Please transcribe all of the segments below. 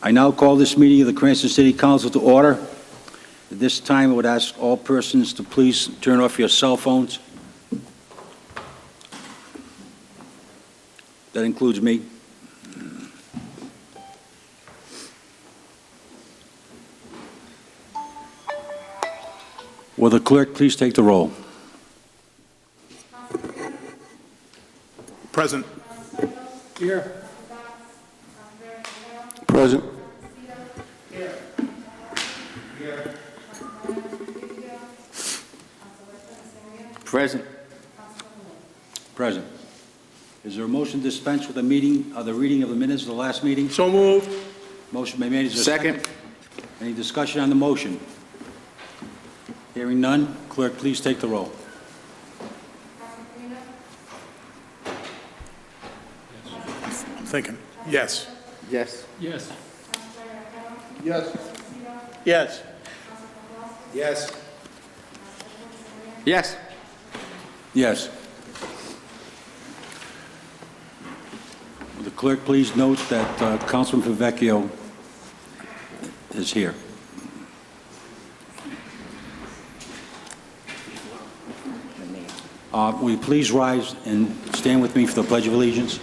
I now call this meeting of the Cranston City Council to order. At this time, I would ask all persons to please turn off your cell phones. That includes me. Will the clerk please take the roll? Present. Here. Present. Present. Present. Is there a motion to dispense with the reading of the minutes of the last meeting? So moved. Motion been made. Is there a second? Any discussion on the motion? Hearing none, clerk, please take the roll. I'm thinking. Yes. Yes. Yes. Yes. Yes. Yes. Yes. Yes. Will the clerk please note that Councilman Favecchio is here? Will you please rise and stand with me for the Pledge of Allegiance?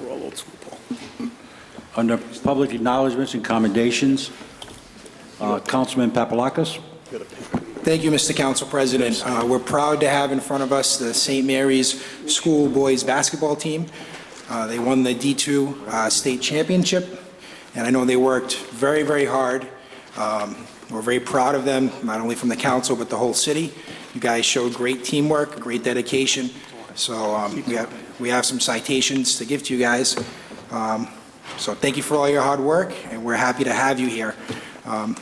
We're all old school, Paul. Under public acknowledgments and commendations, Councilman Papalakis. Thank you, Mr. Council President. We're proud to have in front of us the St. Mary's School Boys Basketball Team. They won the D2 state championship, and I know they worked very, very hard. We're very proud of them, not only from the council, but the whole city. You guys showed great teamwork, great dedication. So we have some citations to give to you guys. So thank you for all your hard work, and we're happy to have you here. There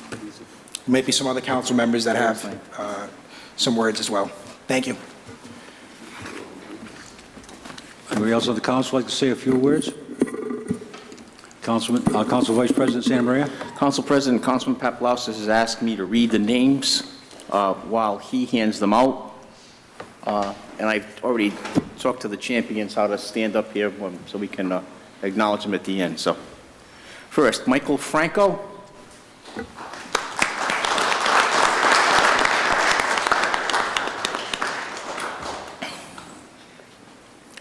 might be some other council members that have some words as well. Thank you. Anybody else on the council like to say a few words? Council Vice President Santa Maria. Council President, Councilman Papalakis has asked me to read the names while he hands them out. And I've already talked to the champions how to stand up here so we can acknowledge them at the end. So, first, Michael Franco.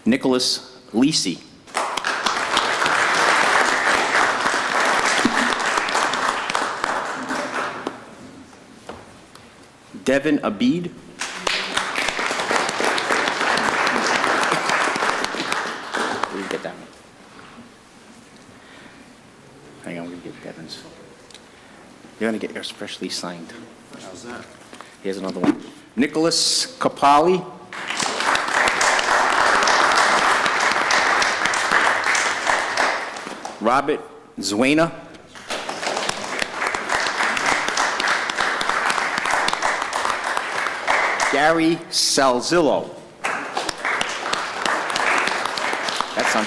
Nicholas Lisi. Devin Abid. Where did you get that one? Hang on, we're going to get Devin's. You're going to get yours freshly signed. How's that? Here's another one. Nicholas Capali. Robert Zuena. Gary Salzillo. That's on.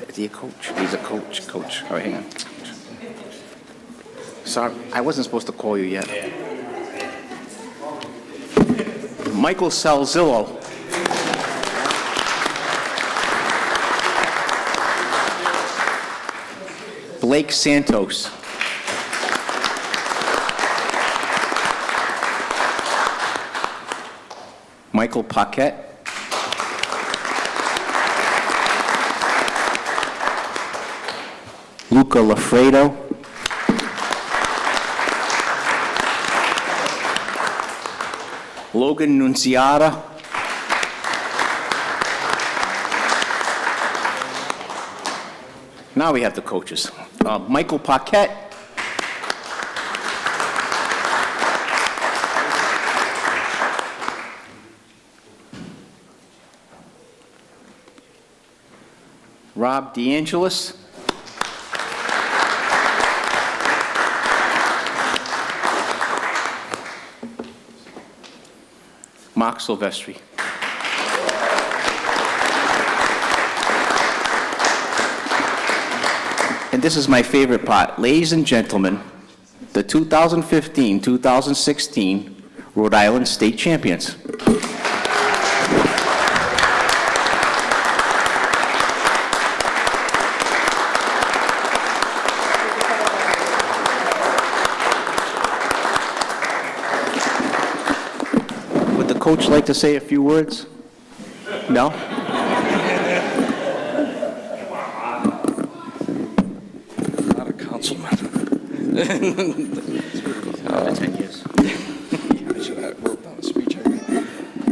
Is he a coach? He's a coach. Coach. All right, hang on. Sorry, I wasn't supposed to call you yet. Michael Salzillo. Blake Santos. Michael Paquette. Luca Lafredo. Logan Nunciata. Now we have the coaches. Michael Paquette. Rob DeAngelis. Mark Silvestri. And this is my favorite part. Ladies and gentlemen, the 2015-2016 Rhode Island State Champions. Would the coach like to say a few words? No? Not a councilman. 10 years.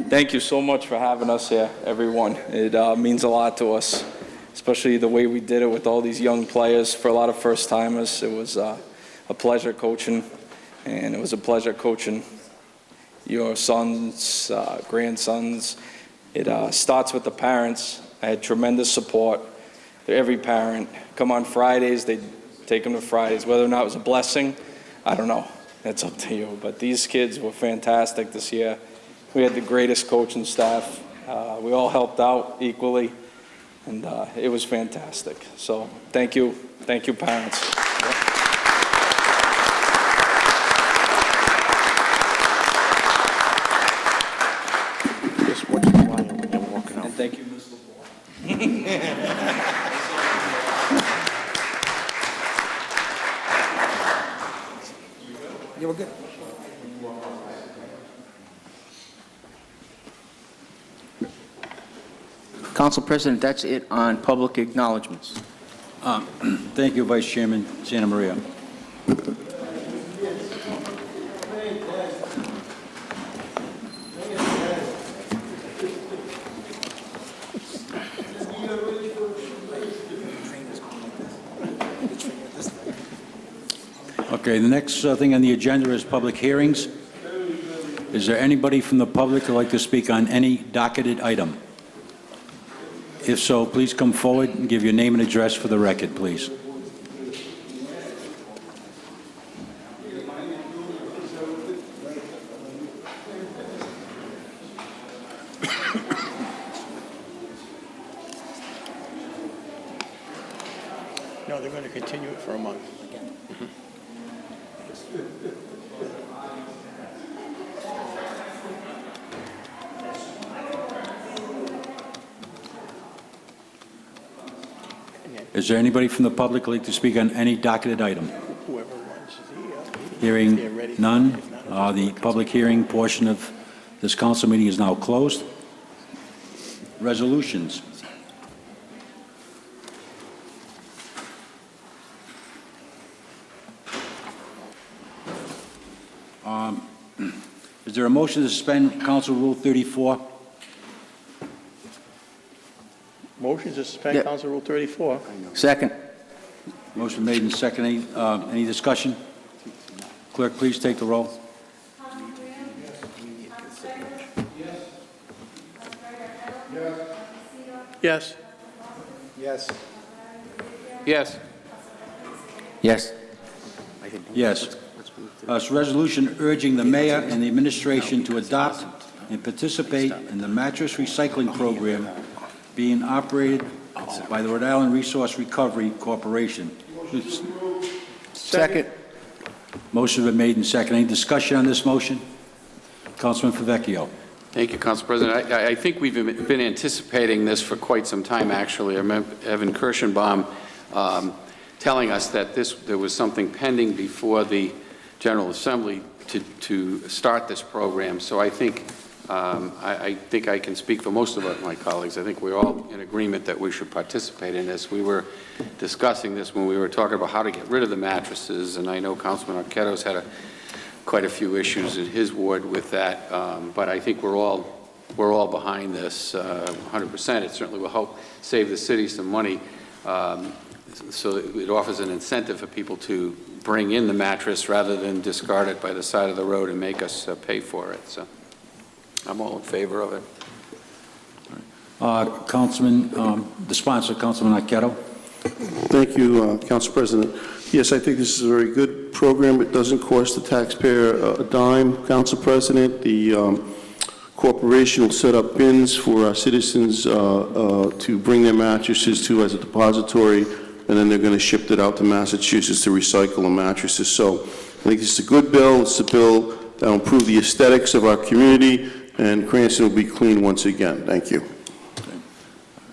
Thank you so much for having us here, everyone. It means a lot to us, especially the way we did it with all these young players. For a lot of first-timers, it was a pleasure coaching, and it was a pleasure coaching your sons, grandsons. It starts with the parents. I had tremendous support. Every parent. Come on Fridays, they take them to Fridays. Whether or not it was a blessing, I don't know. That's up to you. But these kids were fantastic this year. We had the greatest coaching staff. We all helped out equally, and it was fantastic. So thank you, parents. Just watch the flyer when you're walking out. And thank you, Ms. LeBoy. You were good. Council President, that's it on public acknowledgements. Thank you, Vice Chairman Santa Maria. Okay, the next thing on the agenda is public hearings. Is there anybody from the public who'd like to speak on any docketed item? If so, please come forward and give your name and address for the record, please. No, they're going to continue it for a month. Is there anybody from the public who'd like to speak on any docketed item? Whoever wants the, Hearing none, the public hearing portion of this council meeting is now closed. Resolutions. Is there a motion to suspend Council Rule 34? motion to suspend Yeah. Council Rule 34. Second. Motion made and seconded. Any discussion? Clerk, please take the roll. Yes. Yes. Yes. Yes. Yes. It's a resolution urging the mayor and the administration to adopt and participate in the mattress recycling program being operated by the Rhode Island Resource Recovery Corporation. Second. Motion been made and seconded. Any discussion on this motion? Councilman Favecchio. Thank you, Council President. I think we've been anticipating this for quite some time, actually. I remember Evan Kirschenbaum telling us that there was something pending before the General Assembly to start this program. So I think I can speak for most of my colleagues. I think we're all in agreement that we should participate in this. We were discussing this when we were talking about how to get rid of the mattresses, and I know Councilman Arquetto's had quite a few issues in his ward with that, but I think we're all behind this 100%. It certainly will help save the city some money, so it offers an incentive for people to bring in the mattress rather than discard it by the side of the road and make us pay for it. So I'm all in favor of it. Councilman, the sponsor, Councilman Arquette. Thank you, Council President. Yes, I think this is a very good program. It doesn't cost the taxpayer a dime, Council President. The corporation will set up bins for our citizens to bring their mattresses to as a depository, and then they're going to ship it out to Massachusetts to recycle the mattresses. So I think this is a good bill. It's a bill that will improve the aesthetics of our community, and Cranston will be clean once again. Thank you.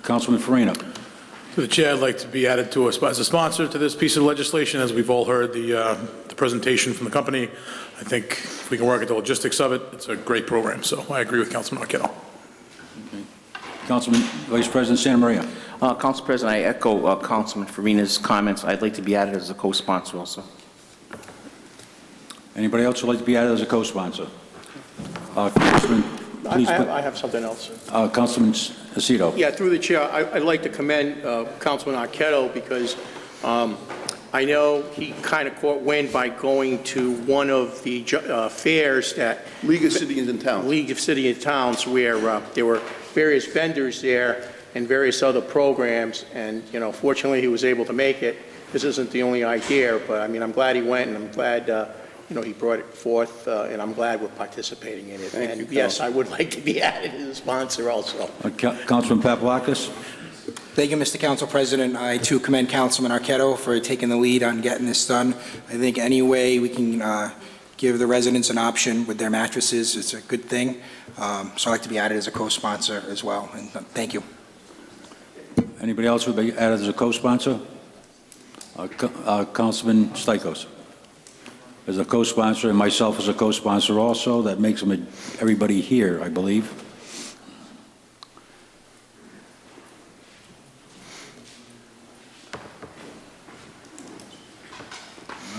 Councilman Farina. To the Chair, I'd like to be added to as a sponsor to this piece of legislation. As we've all heard the presentation from the company, I think if we can work at the logistics of it, it's a great program. So I agree with Councilman Arquette. Councilman Vice President Santa Maria. Council President, I echo Councilman Farina's comments. I'd like to be added as a co-sponsor also. Anybody else would like to be added as a co-sponsor? Councilman, please. I have something else. Councilman Aceto. Yeah, through the chair, I'd like to commend Councilman Arquette because I know he kind of caught wind by going to one of the fairs that League of Cities and Towns. League of Cities and Towns where there were various vendors there and various other programs, and fortunately he was able to make it. This isn't the only idea, but I mean I'm glad he went, and I'm glad he brought it forth, and I'm glad we're participating in it. Thank you, yes, I would like to be added as a sponsor also. Councilman Papalakis. Thank you, Mr. Council President. I, too, commend Councilman Arquette for taking the lead on getting this done. I think any way we can give the residents an option with their mattresses, it's a good thing. So I'd like to be added as a co-sponsor as well, and thank you. Anybody else would be added as a co-sponsor? Councilman Stichels as a co-sponsor, and myself as a co-sponsor also. That makes them everybody here, I believe.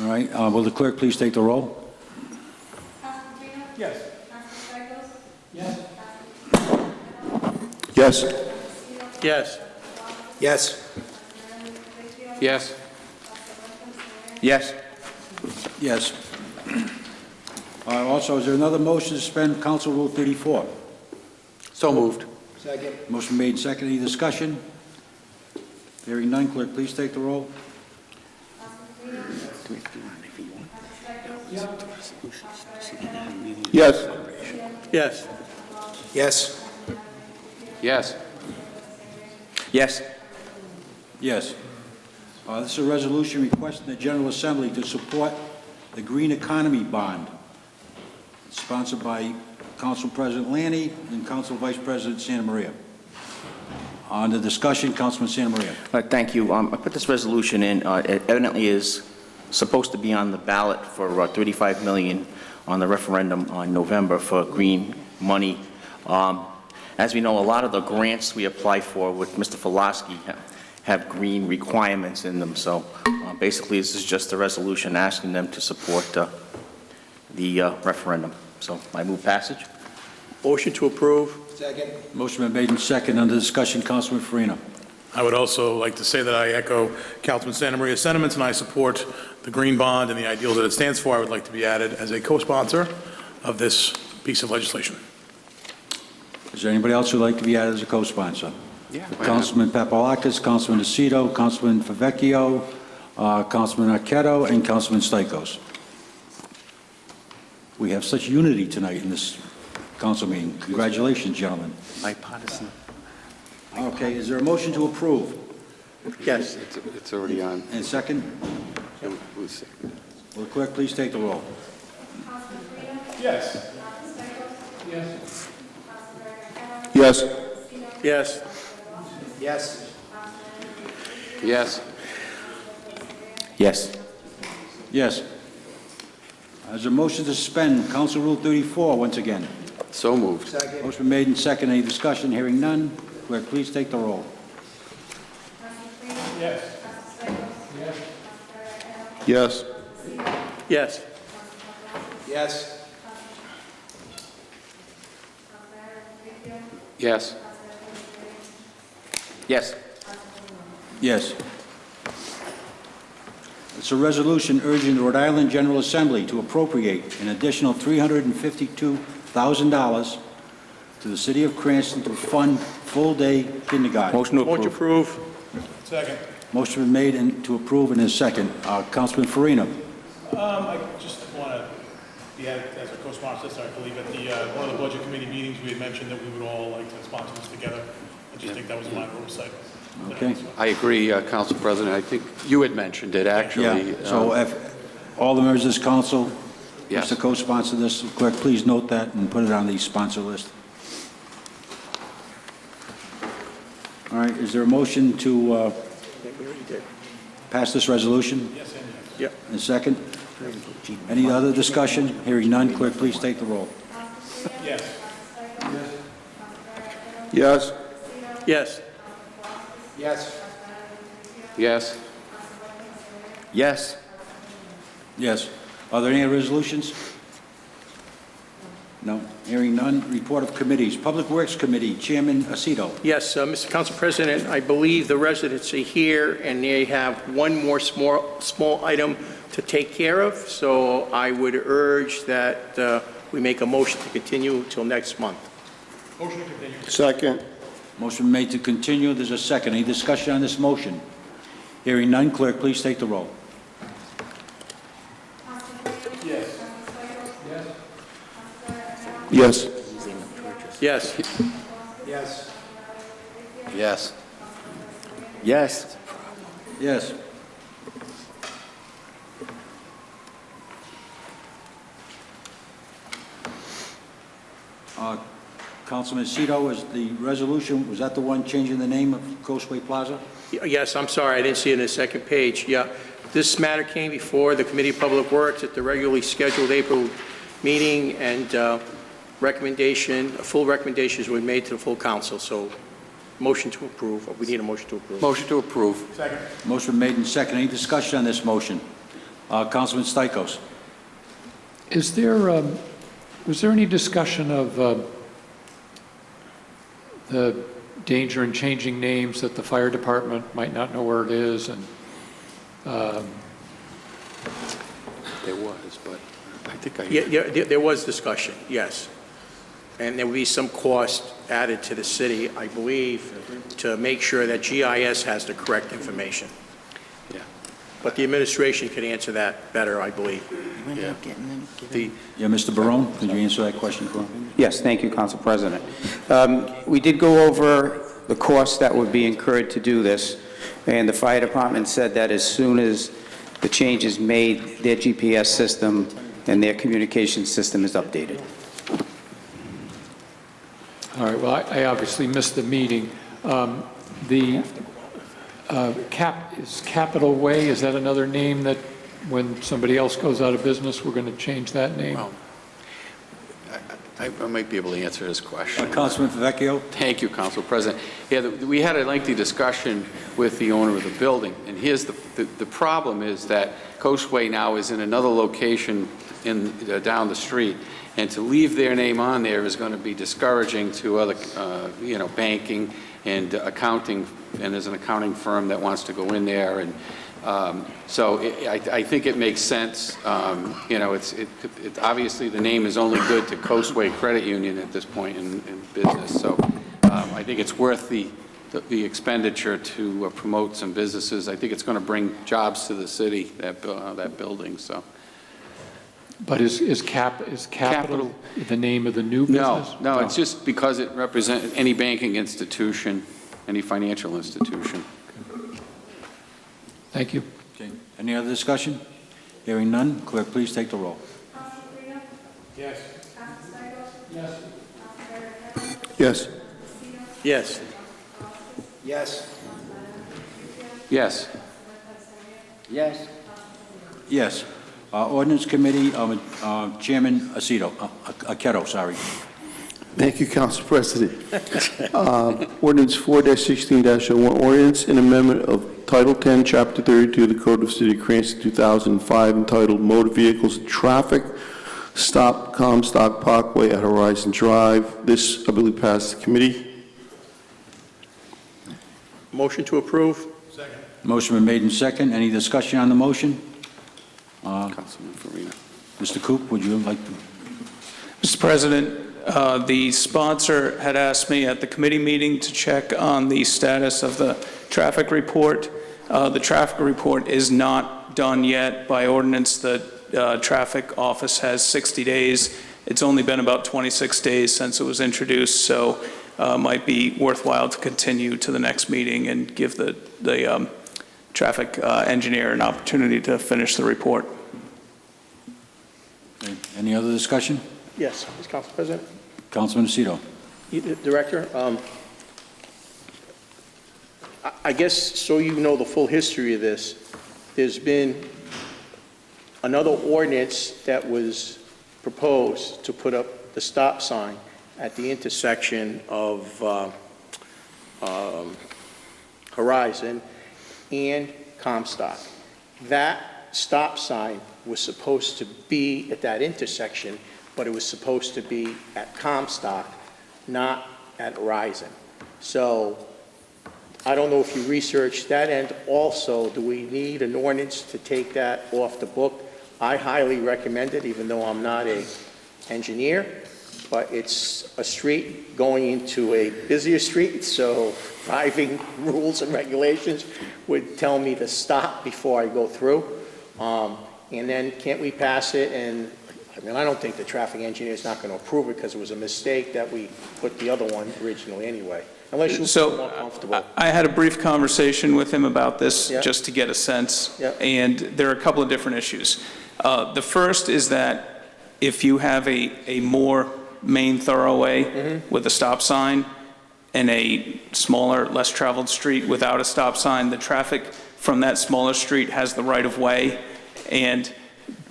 All right, will the clerk please take the roll? Yes. Yes. Yes. Yes. Yes. Yes. Yes. Also, is there another motion to suspend Council Rule 34? So moved. Second. Motion made, second. Any discussion? Hearing none, clerk, please take the roll. Yes. Yes. Yes. Yes. Yes. Yes. This is a resolution requesting the General Assembly to support the Green Economy Bond. It's sponsored by Council President Lanny and Council Vice President Santa Maria. On the discussion, Councilman Santa Maria. Thank you. I put this resolution in. It evidently is supposed to be on the ballot for $35 million on the referendum on November for green money. As we know, a lot of the grants we apply for with Mr. Fulosky have green requirements in them. So basically, this is just a resolution asking them to support the referendum. So I move passage. Motion to approve. Second. Motion been made and second. Under discussion, Councilman Farina. I would also like to say that I echo Councilman Santa Maria's sentiments, and I support the Green Bond and the ideals that it stands for. I would like to be added as a co-sponsor of this piece of legislation. Is there anybody else who would like to be added as a co-sponsor? Yeah. Councilman Papalakis, Councilman Aceto, Councilman Favecchio, Councilman Arquette, and Councilman Stichels. We have such unity tonight in this council meeting. Congratulations, gentlemen. Bipartisan. Okay, is there a motion to approve? Yes. It's already on. And second? Will the clerk please take the roll? Yes. Yes. Yes. Yes. Yes. Yes. Yes. Is there a motion to suspend Council Rule 34 once again? So moved. Second. Motion been made and second. Any discussion? Hearing none. Clerk, please take the roll. Yes. Yes. Yes. Yes. Yes. Yes. Yes. It's a resolution urging the Rhode Island General Assembly to appropriate an additional $352,000 to the city of Cranston to fund full-day kindergarten. Motion to Motion approve. approved. Second. Motion been made and to approve and is second. Councilman Farina. I just want to be added as a co-sponsor, I believe at the, one of the budget committee meetings, we had mentioned that we would all like to sponsor this together. I just think that was a line of oversight. Okay. I agree, Council President. I think you had mentioned it, actually. Yeah, so if all the members of this council Yes. wish to co-sponsor this, clerk, please note that and put it on the sponsor list. All right, is there a motion to We already did. pass this resolution? Yes, and yes. Yep. And second? Any other discussion? Hearing none, clerk, please take the roll. Yes. Yes. Yes. Yes. Yes? Yes. Yes. Are there any other resolutions? No. Hearing none. Report of committees. Public Works Committee, Chairman Aceto. Yes, Mr. Council President, I believe the residents are here, and they have one more small item to take care of, so I would urge that we make a motion to continue till next month. Motion to continue. Second. Motion made to continue. There's a second. Any discussion on this motion? Hearing none, clerk, please take the roll. Yes. Yes. Yes. Yes. Yes. Yes. Yes. Councilman Aceto, is the resolution, was that the one changing the name of Coastway Plaza? Yes, I'm sorry, I didn't see it in the second page. Yeah, this matter came before the Committee of Public Works at the regularly scheduled April meeting, and full recommendations were made to the full council, so motion to approve. We need a motion to approve. Motion to approve. Second. Motion made and second. Any discussion on this motion? Councilman Stichels. Is there, was there any discussion of the danger in changing names, that the fire department might not know where it is, and There was, but I think I... Yeah, there was discussion, yes. And there will be some cost added to the city, I believe, to make sure that GIS has the correct information. Yeah. But the administration could answer that better, I believe. Yeah. Yeah, Mr. Barone, could you answer that question for him? Yes, thank you, Council President. We did go over the costs that would be incurred to do this, and the fire department said that as soon as the change is made, their GPS system and their communication system is updated. all right, well, I obviously missed the meeting. The is Capital Way, is that another name that when somebody else goes out of business, we're going to change that name? Well, I might be able to answer this question. Councilman Vecchio? Thank you, Council President. Yeah, we had a lengthy discussion with the owner of the building, and here's the problem is that Coastway now is in another location down the street, and to leave their name on there is going to be discouraging to other, banking and accounting, and there's an accounting firm that wants to go in there, and so I think it makes sense. Obviously the name is only good to Coastway Credit Union at this point in business, so I think it's worth the expenditure to promote some businesses. I think it's going to bring jobs to the city, that building, so. But is Capital the name of the new business? No, it's just because it represents any banking institution, any financial institution. Thank you. Okay. Any other discussion? Hearing none, clerk, please take the roll. Yes. Yes. Yes. Yes. Yes. Yes. Yes. Ordinance Committee, Chairman Aceto, sorry. Thank you, Council President. Ordinance 4-16-01, ordinance and amendment of Title 10, Chapter 32 of the Code of the City of Cranston, 2005, entitled Motor Vehicles and Traffic, Stop Comstock Parkway at Horizon Drive. This, I believe, passed the committee. Motion to approve? Second. Motion been made and second. Any discussion on the motion? Councilman Farina. Mr. Coop, would you like to? Mr. President, The sponsor had asked me at the committee meeting to check on the status of the traffic report. The traffic report is not done yet. By ordinance, the traffic office has 60 days. It's only been about 26 days since it was introduced, so might be worthwhile to continue to the next meeting and give the traffic engineer an opportunity to finish the report. Okay. Any other discussion? Yes, Mr. Council President. Councilman Lucido. Director, I guess so you know the full history of this, there's been another ordinance that was proposed to put up the stop sign at the intersection of Horizon and Comstock. That stop sign was supposed to be at that intersection, but it was supposed to be at Comstock, not at Horizon. So I don't know if you researched that end also. Do we need an ordinance to take that off the book? I highly recommend it, even though I'm not an engineer, but it's a street going into a busier street, so driving rules and regulations would tell me to stop before I go through. And then can't we pass it? And I mean, I don't think the traffic engineer is not going to approve it because it was a mistake that we put the other one originally anyway, unless you feel more comfortable. I had a brief conversation with him about this, Yeah. just to get a sense, Yeah. and there are a couple of different issues. The first is that if you have a more main thoroughway with a stop sign and a smaller, less traveled street without a stop sign, the traffic from that smaller street has the right of way and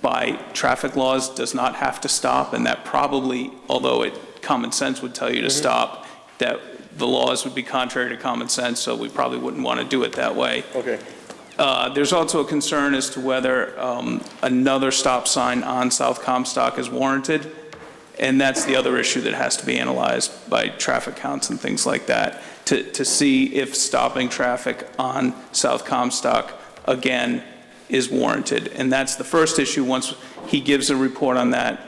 by traffic laws does not have to stop, and that probably, although common sense would tell you to stop, that the laws would be contrary to common sense, so we probably wouldn't want to do it that way. Okay. There's also a concern as to whether another stop sign on South Comstock is warranted, and that's the other issue that has to be analyzed by traffic counts and things like that, to see if stopping traffic on South Comstock, again, is warranted. And that's the first issue. Once he gives a report on that,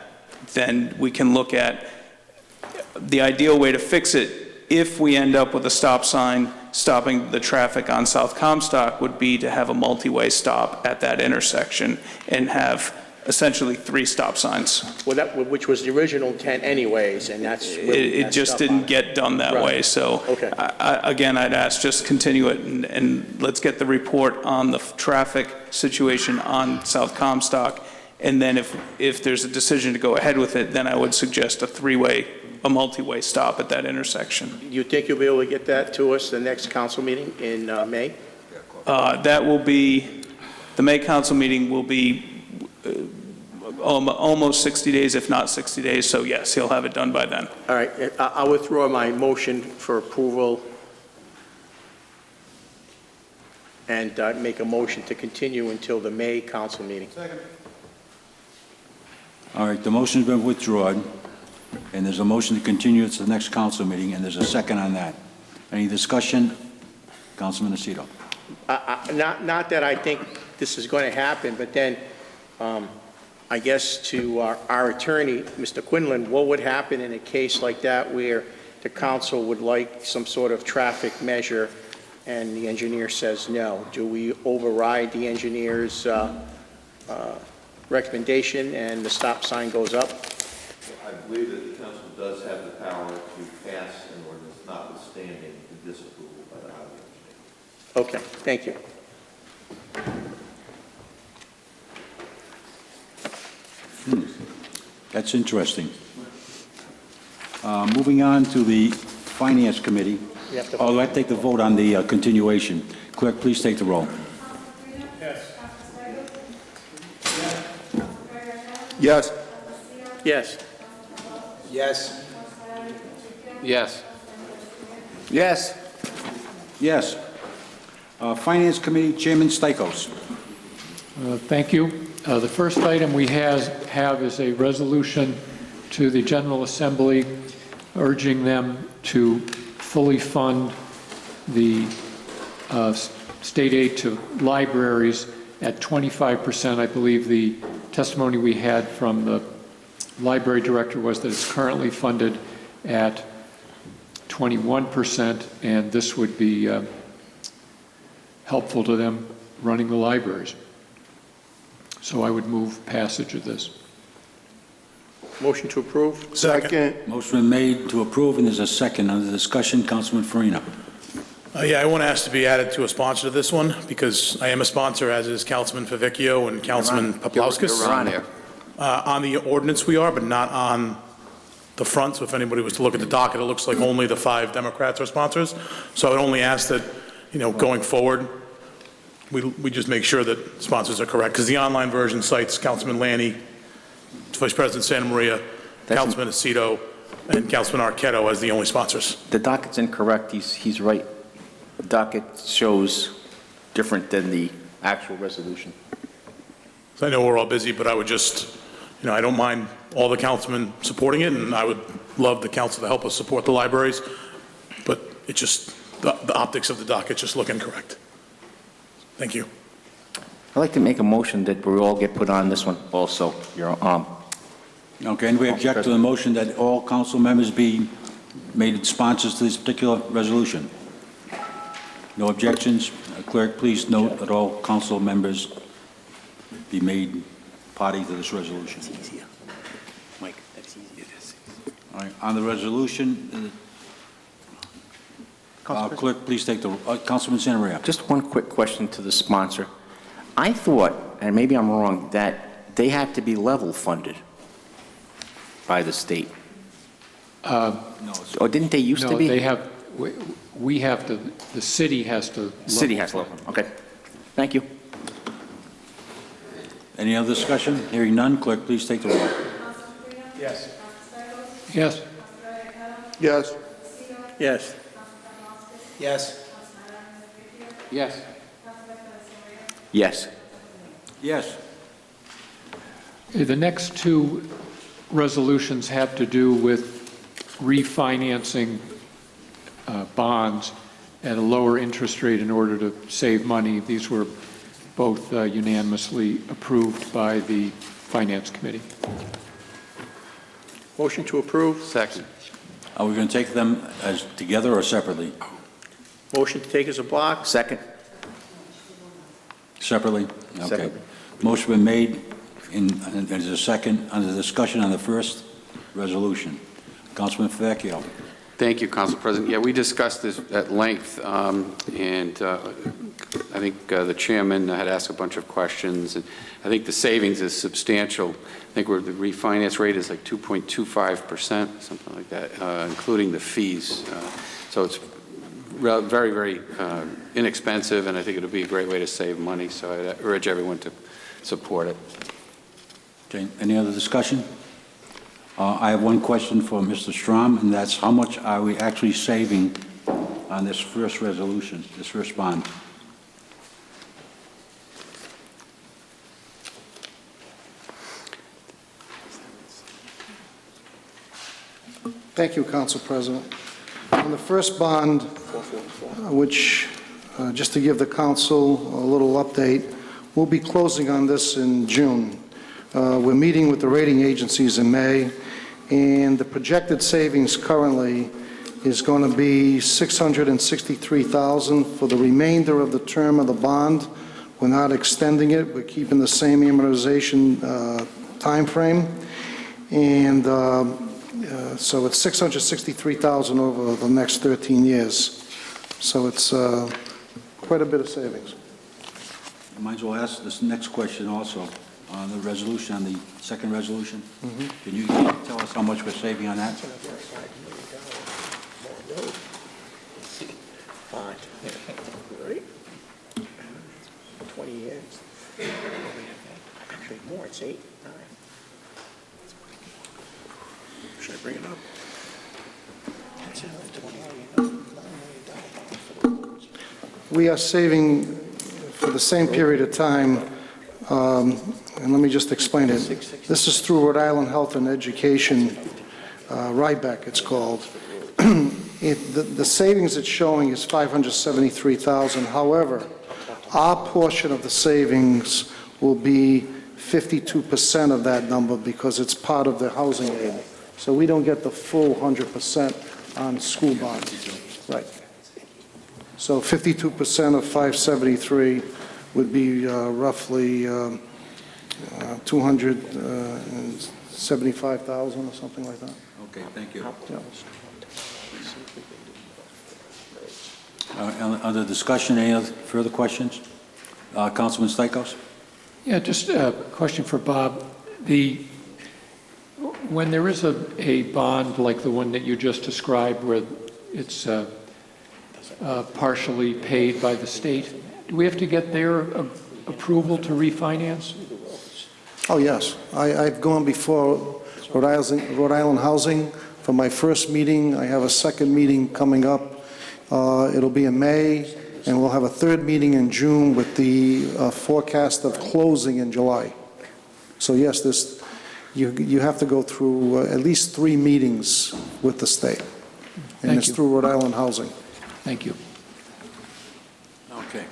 then we can look at the ideal way to fix it. If we end up with a stop sign stopping the traffic on South Comstock, would be to have a multi-way stop at that intersection and have essentially 3 stop signs. Well, which was the original intent anyways, and that's... It just didn't get done that Right. way, so Okay. again, I'd ask just continue it and let's get the report on the traffic situation on South Comstock, and then if there's a decision to go ahead with it, then I would suggest a multi-way stop at that intersection. You think you'll be able to get that to us the next council meeting in May? That will be, the May council meeting will be almost 60 days, if not 60 days, so yes, he'll have it done by then. All right, I'll withdraw my motion for approval and make a motion to continue until the May council meeting. All right, the motion's been withdrawn, and there's a motion to continue it to the next council meeting, and there's a second on that. Any discussion? Councilman Lucido. Not that I think this is going to happen, but then I guess to our attorney, Mr. Quinlan, what would happen in a case like that where the council would like some sort of traffic measure and the engineer says no? Do we override the engineer's recommendation and the stop sign goes up? I believe that the council does have the power to pass an ordinance notwithstanding the disapproval by the highway engineer. Okay, thank you. That's interesting. Moving on to the Finance Committee. You have to- Oh, let's take the vote on the continuation. Clerk, please take the roll. Yes. Yes. Yes. Yes. Yes. Yes. Finance Committee Chairman Stichels. Thank you. The first item we have is a resolution to the General Assembly urging them to fully fund the state aid to libraries at 25%. I believe the testimony we had from the library director was that it's currently funded at 21%, and this would be helpful to them running the libraries. So I would move passage of this. Motion to approve? Second. Motion been made to approve, and there's a second. Under discussion, Councilman Farina. Yeah, I want to ask to be added to a sponsor to this one, because I am a sponsor, as is Councilman Favicchio and Councilman Paplowskis. You're on there. On the ordinance we are, but not on the front, so if anybody was to look at the docket, it looks like only the 5 Democrats are sponsors. So I would only ask that, going forward, we just make sure that sponsors are correct, because the online version cites Councilman Lanny, Vice President Santa Maria, Councilman Aceto, and Councilman Arquette as the only sponsors. The docket's incorrect. He's right. The docket shows different than the actual resolution. So I know we're all busy, but I would just, I don't mind all the councilmen supporting it, and I would love the council to help us support the libraries, but it just, the optics of the docket just look incorrect. Thank you. I'd like to make a motion that we all get put on this one also, Okay, and we object to the motion that all council members be made sponsors to this particular resolution. No objections. Clerk, please note that all council members be made party to this resolution. That's easier. Mike, that's easier. All right, on the resolution, clerk, please take the, Councilman Santa Maria. Just one quick question to the sponsor. I thought, and maybe I'm wrong, that they have to be level funded by the state. Or didn't they used to be? No, they have, we have to, the city has to. City has level. Okay. Thank you. Any other discussion? Hearing none, clerk, please take the roll. Yes. Yes. Yes. Yes. Yes. Yes. Yes. Yes. The next 2 resolutions have to do with refinancing bonds at a lower interest rate in order to save money. These were both unanimously approved by the Finance Committee. Motion to approve? Second. Are we going to take them as together or separately? Motion to take as a block? Second? Separately? Okay. Separately. Motion been made, and there's a second under discussion on the first resolution. Councilman Favicchio. Thank you, Council President. Yeah, we discussed this at length, and I think the chairman had asked a bunch of questions, and I think the savings is substantial. I think the refinance rate is like 2.25%, something like that, including the fees. So it's very, very inexpensive, and I think it'll be a great way to save money, so I urge everyone to support it. Okay, any other discussion? I have one question for Mr. Strom, and that's how much are we actually saving on this first resolution, this first bond? Thank you, Council President. On the first bond, which, just to give the council a little update, we'll be closing on this in June. We're meeting with the rating agencies in May, and the projected savings currently is going to be $663,000 for the remainder of the term of the bond. We're not extending it. We're keeping the same amortization time frame, and so it's $663,000 over the next 13 years. So it's quite a bit of savings. I might as well ask this next question also on the resolution, on the second resolution. Can you tell us how much we're saving on that? Right? 20 years. Actually, more, it's 8, 9. Should I bring it up? That's We are saving for the same period of time, and let me just explain it. This is through Rhode Island Health and Education, RIBEC it's called. The savings it's showing is $573,000. However, our portion of the savings will be 52% of that number because it's part of the housing aid. So we don't get the full 100% on school bonds. Right. So 52% of 573 would be roughly 275,000 or something like that. Okay, thank you. Yeah. Under discussion, any other further questions? Councilman Stichels? Yeah, just a question for Bob. When there is a bond like the one that you just described where it's partially paid by the state, do we have to get their approval to refinance? Oh, yes. I've gone before Rhode Island Housing for my first meeting. I have a second meeting coming up. It'll be in May, and we'll have a third meeting in June with the forecast of closing in July. So yes, you have to go through at least 3 meetings with the state. And it's through Rhode Island Housing. Thank you. Okay.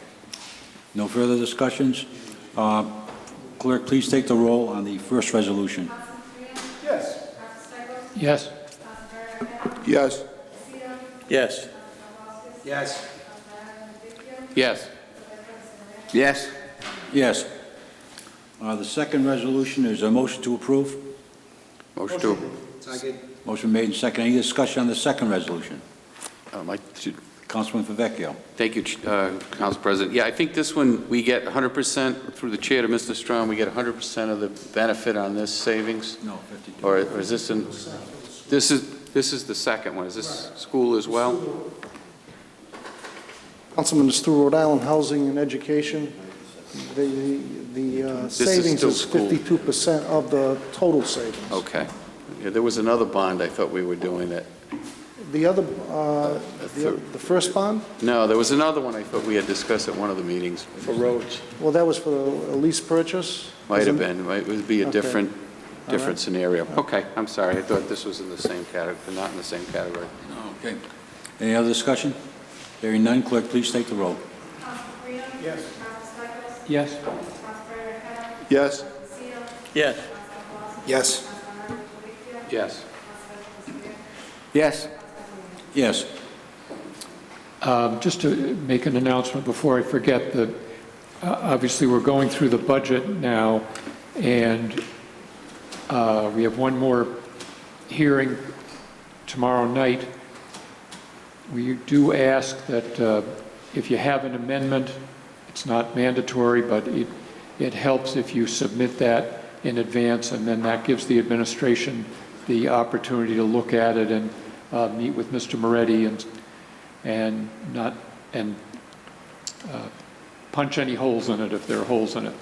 No further discussions? Clerk, please take the roll on the first resolution. Yes. Yes? Yes. Yes. Yes. Yes. Yes? Yes. The second resolution is a motion to approve. Motion to, Motion made and second. Any discussion on the second resolution? Councilman Favecchio. thank you, Council President. Yeah, I think this one, we get 100%, through the chair to Mr. Strong, we get 100% of the benefit on this savings? No, 52. Or is this this is the second one. Is this school as well? Councilman, it's through Rhode Island Housing and Education. The is savings still is school. 52% of the total savings. Okay. Yeah, there was another bond I thought we were doing that. The other, the first bond? No, there was another one I thought we had discussed at one of the meetings. For roads. Well, that was for a lease purchase? Might have Isn't- been. It would be a Okay. different right. scenario. Okay, I'm sorry. I thought this was in the same category, not in the same category. Okay. Any other discussion? Hearing none, clerk, please take the roll. Yes. Yes? Yes. Yes. Yes. Yes. Yes? Yes. Just to make an announcement before I forget, that obviously we're going through the budget now, and we have one more hearing tomorrow night. We do ask that if you have an amendment, it's not mandatory, but it helps if you submit that in advance, and then that gives the administration the opportunity to look at it and meet with Mr. Moretti and punch any holes in it if there are holes in it.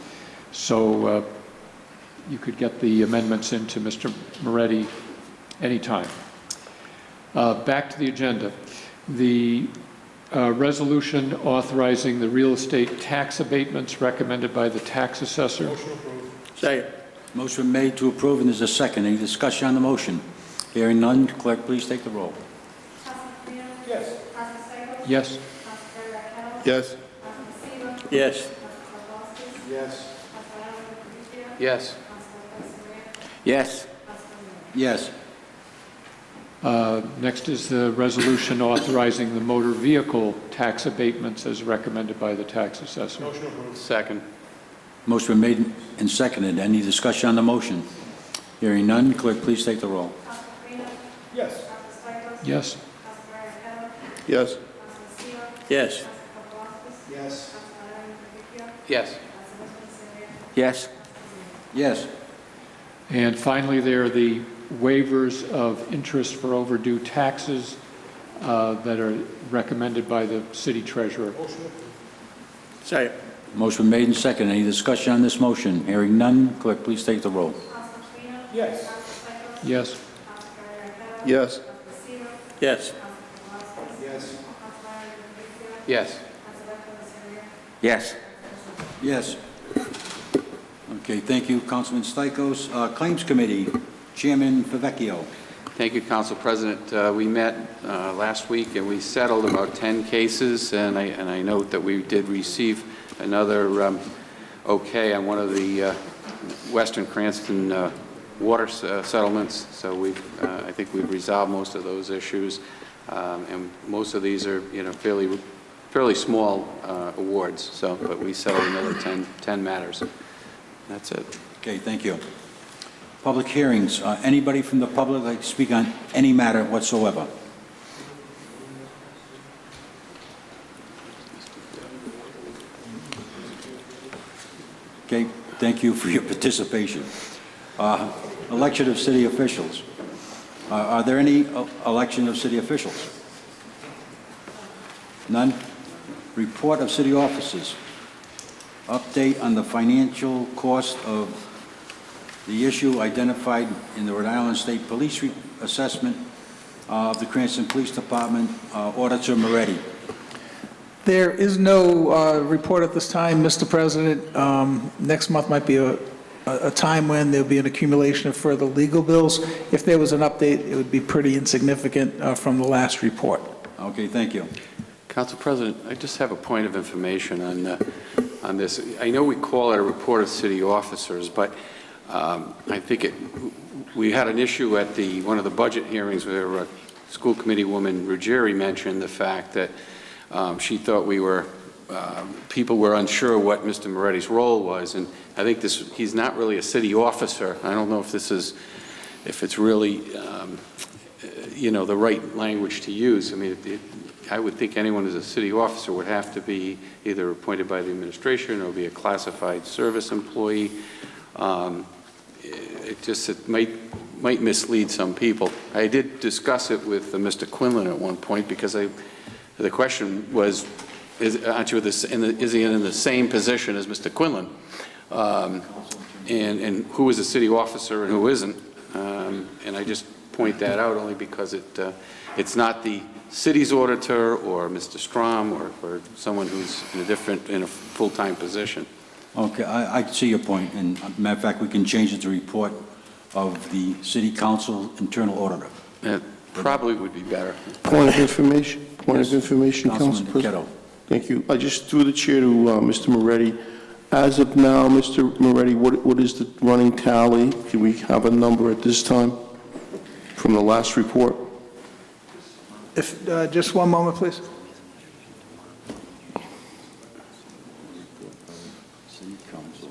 So you could get the amendments into Mr. Moretti anytime. Back to the agenda. The resolution authorizing the real estate tax abatements recommended by the tax assessor. Second. Motion made to approve, and there's a second. Any discussion on the motion? Hearing none, clerk, please take the roll. Yes. Yes? Yes. Yes. Yes. Yes. Yes? Yes. Next is the resolution authorizing the motor vehicle tax abatements as recommended by the tax assessor. Second. Motion been made and seconded. Any discussion on the motion? Hearing none, clerk, please take the roll. Yes. Yes? Yes. Yes. Yes. Yes. Yes? Yes. And finally, there are the waivers of interest for overdue taxes that are recommended by the city treasurer. Second. Motion made and seconded. Any discussion on this motion? Hearing none, clerk, please take the roll. Yes. Yes? Yes. Yes. Yes. Yes? Yes. Okay, thank you, Councilman Stichels. Claims Committee, Chairman Favecchio. Thank you, Council President. We met last week and we settled about 10 cases, and I note that we did receive another okay on one of the Western Cranston water settlements, so I think we've resolved most of those issues, and most of these are, fairly small awards, but we settled another 10 matters. That's it. Okay, thank you. Public hearings. Anybody from the public like to speak on any matter whatsoever? Okay, thank you for your participation. Election of city officials. Are there any election of city officials? None? Report of city officers. Update on the financial cost of the issue identified in the Rhode Island State Police Assessment of the Cranston Police Department. Auditor Moretti. There is no report at this time, Mr. President. Next month might be a time when there'll be an accumulation of further legal bills. If there was an update, it would be pretty insignificant from the last report. Okay, thank you. Council President, I just have a point of information on this. I know we call it a report of city officers, but I think we had an issue at one of the budget hearings where School Committee woman Ruggieri mentioned the fact that she thought people were unsure what Mr. Moretti's role was, and I think he's not really a city officer. I don't know if it's really, the right language to use. I mean, I would think anyone who's a city officer would have to be either appointed by the administration or be a classified service employee. It might mislead some people. I did discuss it with Mr. Quinlan at one point because the question was, is he in the same position as Mr. Quinlan? And who is a city officer and who isn't? And I just point that out only because it's not the city's auditor or Mr. Strom or someone who's in a full-time position. Okay, I see your point, and matter of fact, we can change it to report of the city council internal auditor. That probably would be better. Point of information, Council Councilman President. Thank you. I just threw the chair to Mr. Moretti. As of now, Mr. Moretti, what is the running tally? Do we have a number at this time from the last report? If just one moment, please. City council.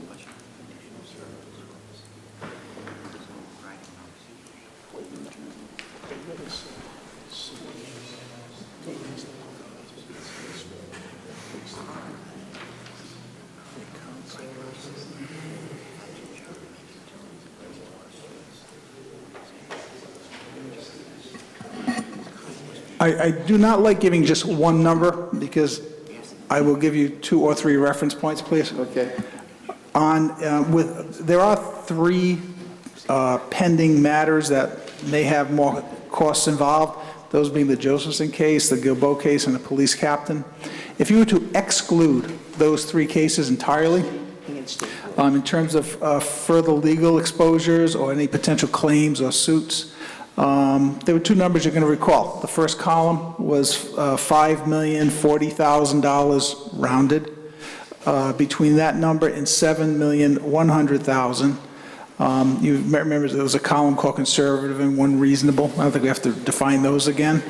I do not like giving just one number because I will give you 2 or 3 reference points, please. Okay. There are 3 pending matters that may have more costs involved, those being the Josephson case, the Gilboa case, and the police captain. If you were to exclude those 3 cases entirely, in terms of further legal exposures or any potential claims or suits, there were 2 numbers you're going to recall. The first column was $5,040,000 rounded. Between that number and $7,100,000, you remember there was a column called conservative and one reasonable. I don't think we have to define those again.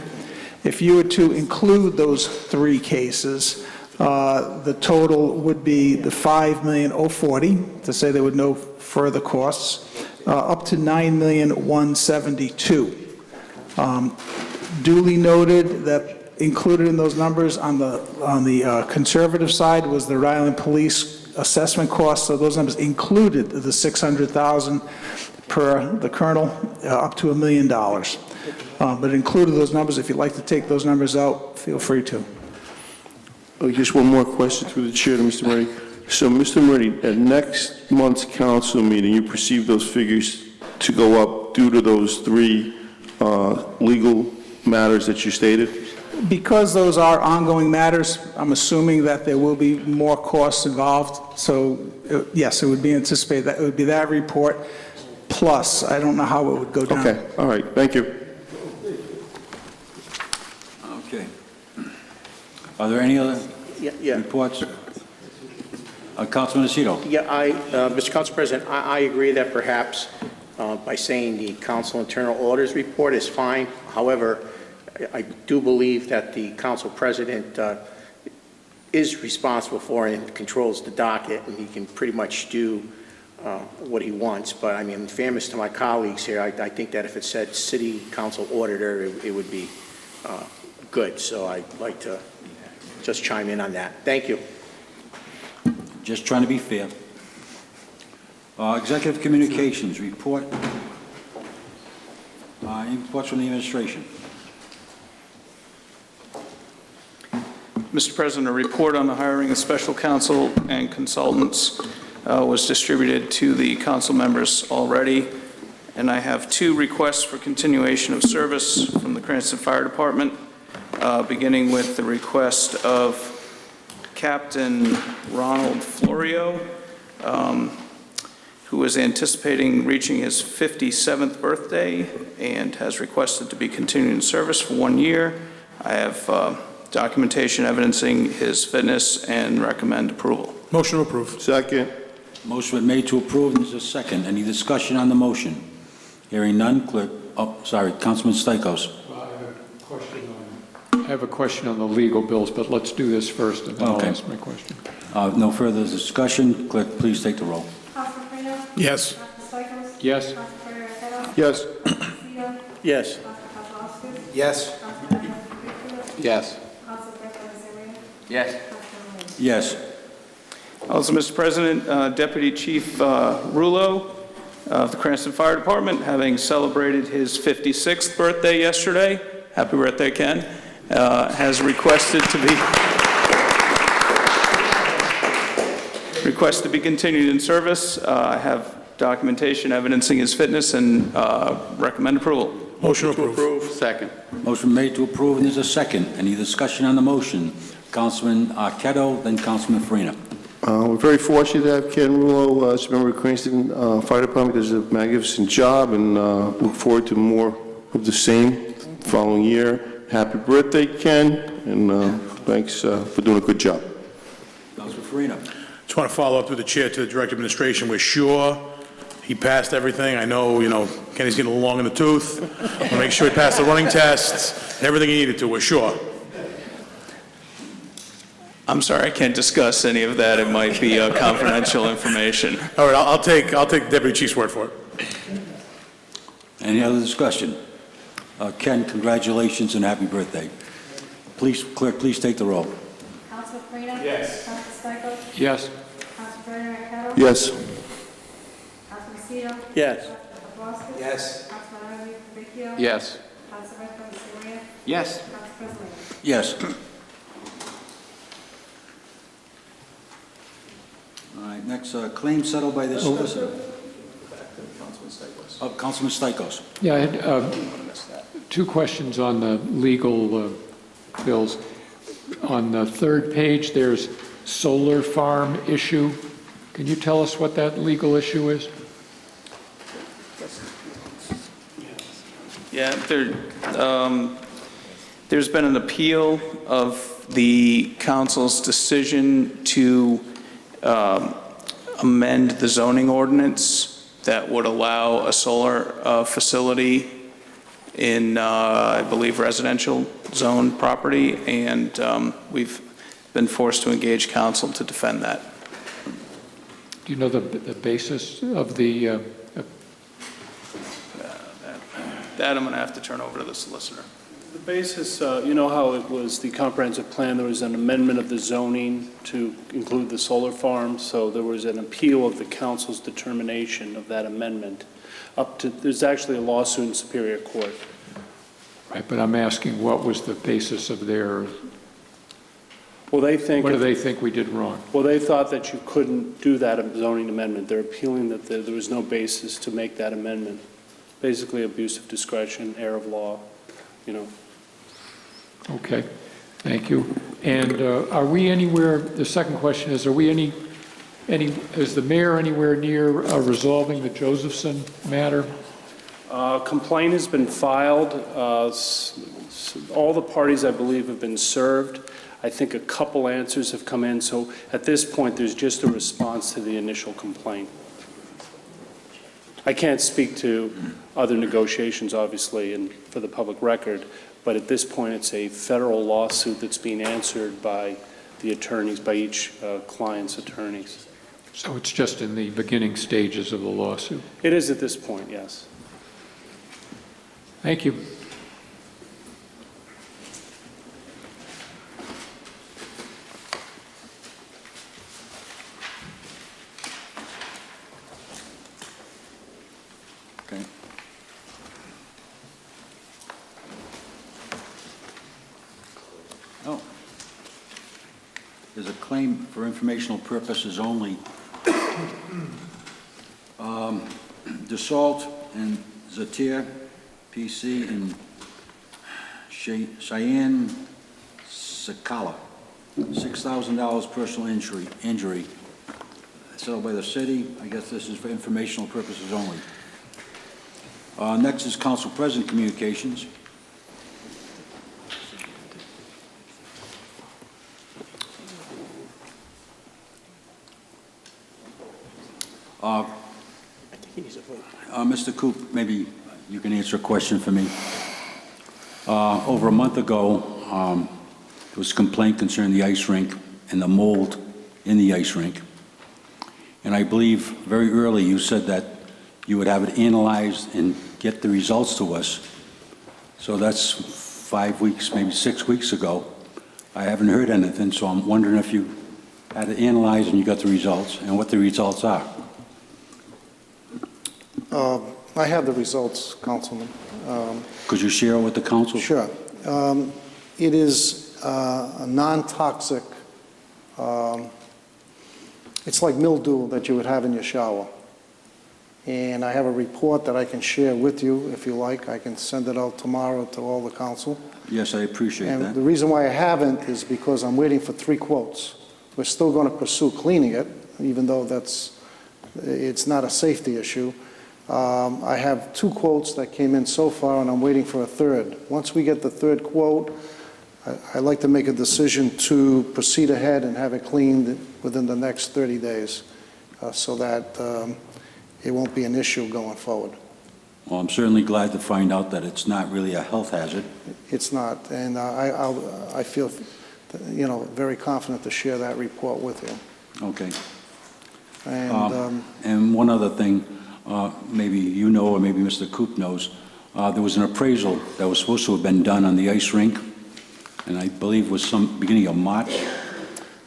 If you were to include those 3 cases, the total would be the $5,040,000 to say there were no further costs. Up to $9,172,000. Duly noted that included in those numbers on the conservative side was the Rhode Island Police assessment costs. So those numbers included the $600,000 per the colonel, up to $1 million. But included those numbers. If you'd like to take those numbers out, feel free to. Just one more question through the chair to Mr. Moretti. So, Mr. Moretti, at next month's council meeting, you perceive those figures to go up due to those 3 legal matters that you stated? Because those are ongoing matters, I'm assuming that there will be more costs involved. So, yes, it would be anticipated that it would be that report, plus, I don't know how it would go down. Okay, all right, thank you. Okay. Are there any other reports? Councilman Aceto. Yeah, Mr. Council President, I agree that perhaps by saying the council internal auditors report is fine. However, I do believe that the council president is responsible for and controls the docket, and he can pretty much do what he wants. But I mean, in fairness to my colleagues here, I think that if it said city council auditor, it would be good. So I'd like to just chime in on that. Thank you. Just trying to be fair. Executive Communications report. Reports from the administration. Mr. President, a report on the hiring of special counsel and consultants was distributed to the council members already, and I have 2 requests for continuation of service from the Cranston Fire Department, beginning with the request of Captain Ronald Florio, who is anticipating reaching his 57th birthday and has requested to be continued in service for 1 year. I have documentation evidencing his fitness and recommend approval. Motion to approve. Second. Motion been made to approve, and there's a second. Any discussion on the motion? Hearing none, clerk, Councilman Stichels. I have a question on the legal bills, but let's do this first, and then I'll Okay. ask my question. No further discussion. Clerk, please take the roll. Councilman Frino? Yes. Councilman Stichels? Yes? Councilman Ferrero? Yes. Castillo? Yes. Councilman Paplaskas? Yes. Councilman Vecchio? Yes. Councilman President? Yes. Councilman Lee? Yes. Also, Mr. President, Deputy Chief Rulo of the Cranston Fire Department, having celebrated his 56th birthday yesterday, happy birthday, Ken, has requested to be continued in service. I have documentation evidencing his fitness and recommend approval. Motion to approve. Second. Motion made to approve, and there's a second. Any discussion on the motion? Councilman Arquette, then Councilman Farina. We're very fortunate to have Ken Rulo as a member of Cranston Fire Department. Does a magnificent job, and look forward to more of the same following year. Happy birthday, Ken, and thanks for doing a good job. Councilman Farina. Just want to follow up through the chair to the direct administration. We're sure he passed everything. I know, Kenny's getting a little long in the tooth. I want to make sure he passed the running tests, everything he needed to. We're sure. I'm sorry, I can't discuss any of that. It might be confidential information. All right, I'll take the Deputy Chief's word for it. Any other discussion? Ken, congratulations and happy birthday. Clerk, please take the roll. Councilman Farina? Yes. Councilman Stichels? Yes? Councilman Ferrero? Yes. Councilman Castillo? Yes. Councilman Paplaskas? Yes. Councilman Vecchio? Yes. Councilman President? Yes. Council President? Yes. All right, next, claim settled by the solicitor. Councilman Stichels. Yeah, I had 2 questions on the legal bills. On the 3rd page, there's solar farm issue. Can you tell us what that legal issue is? Yeah, there's been an appeal of the council's decision to amend the zoning ordinance that would allow a solar facility in, I believe, residential zone property, and we've been forced to engage counsel to defend that. Do you know the basis of the, That I'm going to have to turn over to the solicitor. The basis, you know how it was the comprehensive plan, there was an amendment of the zoning to include the solar farm, so there was an appeal of the council's determination of that amendment. There's actually a lawsuit in Superior Court. right, but I'm asking what was the basis of their, Well, they think, what do they think we did wrong? well, they thought that you couldn't do that zoning amendment. They're appealing that there was no basis to make that amendment. Basically abuse of discretion, error of law, Okay, thank you. And are we anywhere, the second question is, are we is the mayor anywhere near resolving the Josephson matter? Complaint has been filed. All the parties, I believe, have been served. I think a couple answers have come in, so at this point, there's just a response to the initial complaint. I can't speak to other negotiations, obviously, and for the public record, but at this point, it's a federal lawsuit that's being answered by the attorneys, by each client's attorneys. So it's just in the beginning stages of the lawsuit. It is at this point, yes. Thank you. Okay. Oh. There's a claim for informational purposes only. Dassault and Zatir, PC, and Cheyenne Sakala, $6,000 personal injury. Settled by the city. I guess this is for informational purposes only. Next is Council President Communications. Mr. Coop, maybe you can answer a question for me. Over a month ago, there was a complaint concerning the ice rink and the mold in the ice rink. And I believe very early you said that you would have it analyzed and get the results to us. So that's 5 weeks, maybe 6 weeks ago. I haven't heard anything, so I'm wondering if you had it analyzed and you got the results, and what the results are. I have the results, Councilman. Could you share it with the council? Sure. It is a non-toxic, it's like mildew that you would have in your shower. And I have a report that I can share with you if you like. I can send it out tomorrow to all the council. Yes, I appreciate And that. the reason why I haven't is because I'm waiting for 3 quotes. We're still going to pursue cleaning it, even though it's not a safety issue. I have 2 quotes that came in so far, and I'm waiting for a 3rd. Once we get the 3rd quote, I'd like to make a decision to proceed ahead and have it cleaned within the next 30 days so that it won't be an issue going forward. Well, I'm certainly glad to find out that it's not really a health hazard. It's not, and I feel, very confident to share that report with you. Okay. And And one other thing, maybe you know or maybe Mr. Coop knows, there was an appraisal that was supposed to have been done on the ice rink, and I believe it was some beginning of March.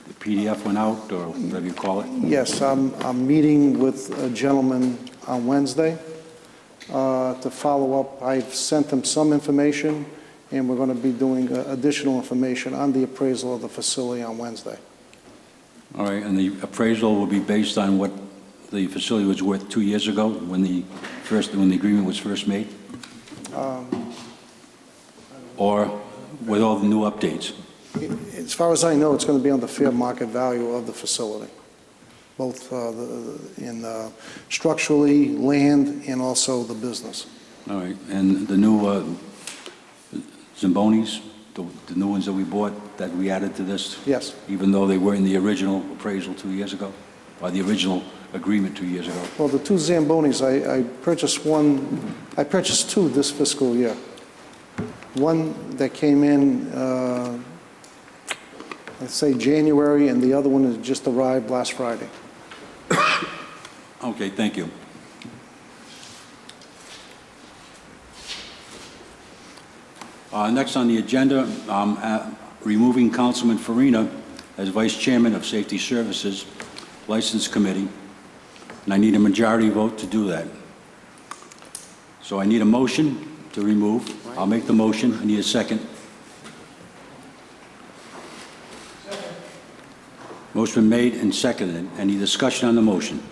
The PDF went out, or whatever you call it. yes, I'm meeting with a gentleman on Wednesday to follow up. I've sent him some information, and we're going to be doing additional information on the appraisal of the facility on Wednesday. All right, and the appraisal will be based on what the facility was worth 2 years ago when the agreement was first made? Or with all the new updates? As far as I know, it's going to be on the fair market value of the facility, both structurally, land, and also the business. All right, and the new Zambonis, the new ones that we bought, that we added to this? Yes. Even though they were in the original appraisal 2 years ago? Or the original agreement 2 years ago? Well, the 2 Zambonis, I purchased 2 this fiscal year. One that came in, let's say January, and the other one has just arrived last Friday. Okay, thank you. Next on the agenda, removing Councilman Farina as Vice Chairman of Safety Services License Committee, and I need a majority vote to do that. So I need a motion to remove. I'll make the motion. I need a second. Motion been made and seconded. Any discussion on the motion?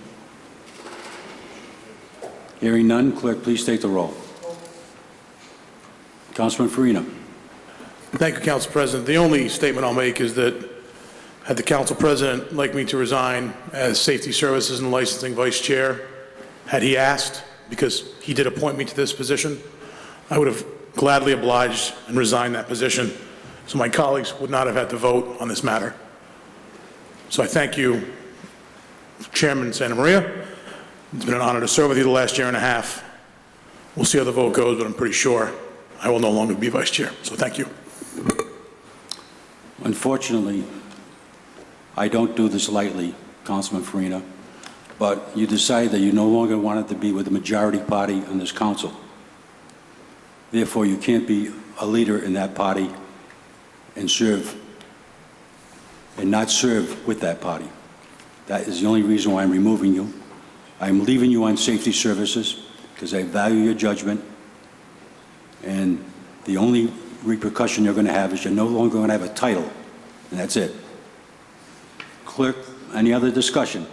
Hearing none, clerk, please take the roll. Councilman Farina. Thank you, Council President. The only statement I'll make is that had the Council President like me to resign as Safety Services and Licensing Vice Chair, had he asked, because he did appoint me to this position, I would have gladly obliged and resigned that position so my colleagues would not have had to vote on this matter. So I thank you, Chairman Santa Maria. It's been an honor to serve with you the last year and a half. We'll see how the vote goes, but I'm pretty sure I will no longer be vice chair. So thank you. Unfortunately, I don't do this lightly, Councilman Farina, but you decided that you no longer wanted to be with the majority party on this council. Therefore, you can't be a leader in that party and serve, and not serve with that party. That is the only reason why I'm removing you. I'm leaving you on safety services because I value your judgment, and the only repercussion you're going to have is you're no longer going to have a title, and that's it. Clerk, any other discussion?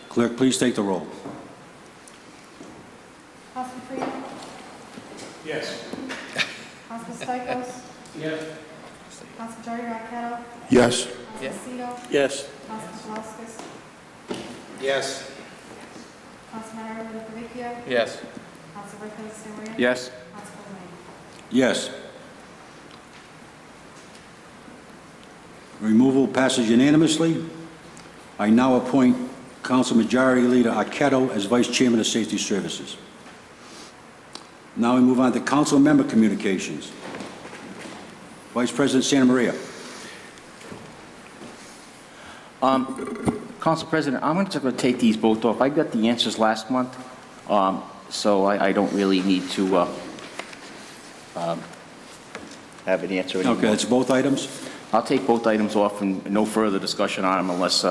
Clerk, please take the roll. Councilman Freeman. Yes. Councilman Stichels. Yes. Councilman Jordi Roccato. Yes. Councilman Lucido. Yes. Councilman Voskis. Yes. Councilman Ludovicio. Yes. Councilman Santa Maria. Yes. Councilman Lang. Yes. Removal passes unanimously. I now appoint Council Majority Leader Arquette as Vice Chairman of Safety Services. Now we move on to council member communications. Vice President Santa Maria. Council President, I'm just going to take these both off. I got the answers last month, so I don't really need to have an answer anymore. Okay, it's both items? I'll take both items off and no further discussion on them unless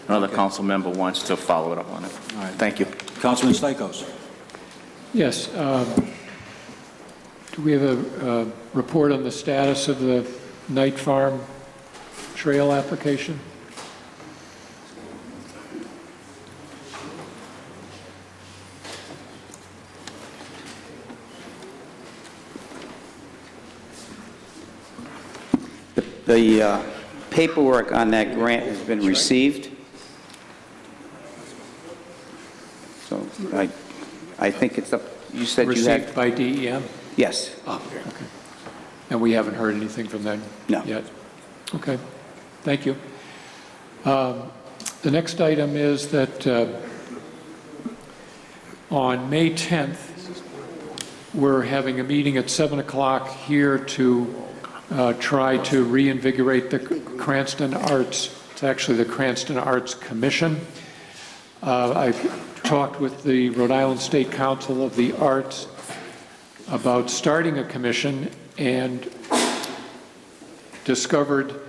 another council member wants to follow it up on it. All right. Thank you. Councilman Stichels. Yes. Do we have a report on the status of the Night Farm Trail application? The paperwork on that grant has been received. So I think it's up, you said you had... Received by DEM? Yes. Oh, okay. And we haven't heard anything from them No. yet? Okay, thank you. The next item is that on May 10th, we're having a meeting at 7 o'clock here to try to reinvigorate the Cranston Arts. It's actually the Cranston Arts Commission. I've talked with the Rhode Island State Council of the Arts about starting a commission and discovered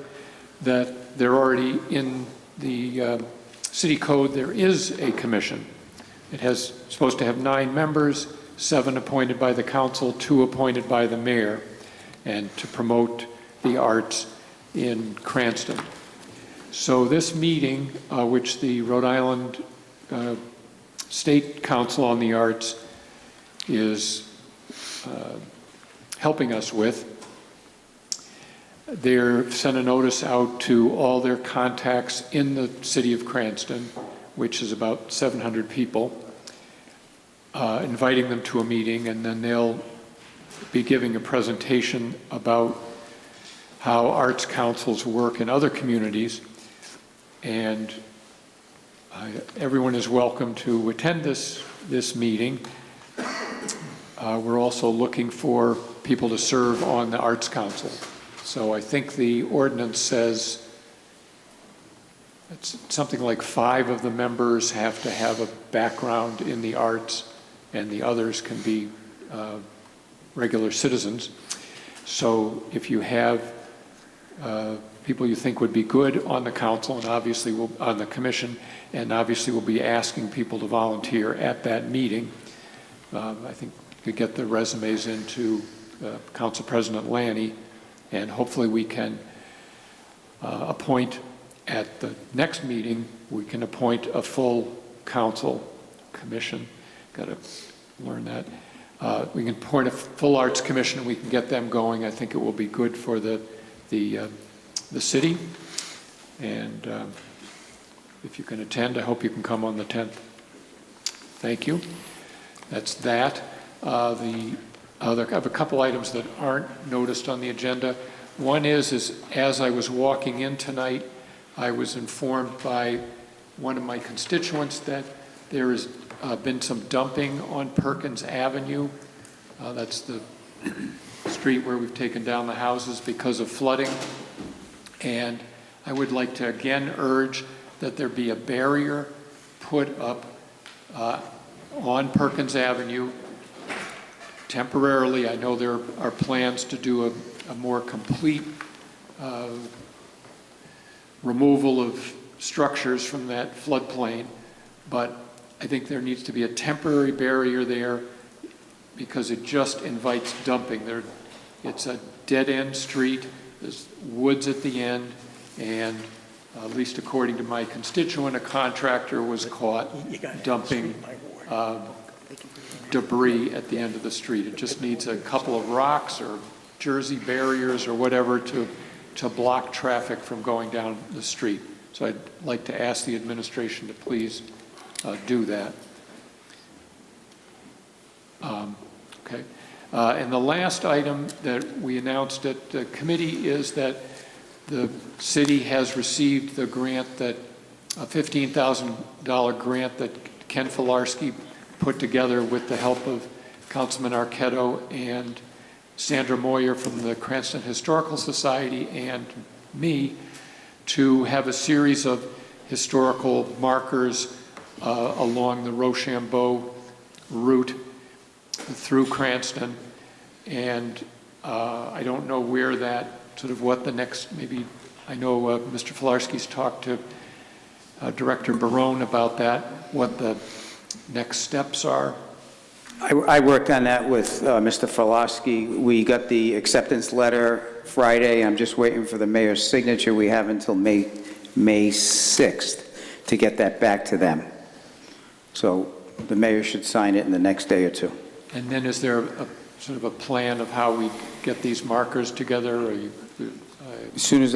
that they're already in the city code, there is a commission. It has supposed to have 9 members, 7 appointed by the council, 2 appointed by the mayor, and to promote the arts in Cranston. So this meeting, which the Rhode Island State Council on the Arts is helping us with, they're sent a notice out to all their contacts in the city of Cranston, which is about 700 people, inviting them to a meeting, and then they'll be giving a presentation about how arts councils work in other communities. And everyone is welcome to attend this meeting. We're also looking for people to serve on the Arts Council. So I think the ordinance says it's something like 5 of the members have to have a background in the arts, and the others can be regular citizens. So if you have people you think would be good on the council, and obviously on the commission, and obviously we'll be asking people to volunteer at that meeting. I think you could get the resumes into Council President Lanny, and hopefully we can appoint at the next meeting, we can appoint a full council commission. Got to learn that. We can appoint a full arts commission and we can get them going. I think it will be good for the city. And if you can attend, I hope you can come on the 10th. Thank you. That's that. I have a couple items that aren't noticed on the agenda. One is as I was walking in tonight, I was informed by one of my constituents that there has been some dumping on Perkins Avenue. That's the street where we've taken down the houses because of flooding. And I would like to again urge that there be a barrier put up on Perkins Avenue temporarily. I know there are plans to do a more complete removal of structures from that floodplain, but I think there needs to be a temporary barrier there because it just invites dumping. It's a dead-end street, there's woods at the end, and at least according to my constituent, a contractor was caught dumping debris at the end of the street. It just needs a couple of rocks or Jersey barriers or whatever to block traffic from going down the street. So I'd like to ask the administration to please do that. Okay. And the last item that we announced at the committee is that the city has received the grant that, a $15,000 grant that Ken Filarski put together with the help of Councilman Arquetto and Sandra Moyer from the Cranston Historical Society and me to have a series of historical markers along the Rochambeau route through Cranston. And I don't know where that, sort of what the next, maybe, I know Mr. Filarski's talked to Director Barone about that, what the next steps are. I worked on that with Mr. Filarski. We got the acceptance letter Friday. I'm just waiting for the mayor's signature. We have until May 6th to get that back to them. So the mayor should sign it in the next day or two. And then is there a sort of a plan of how we get these markers together? Or As soon as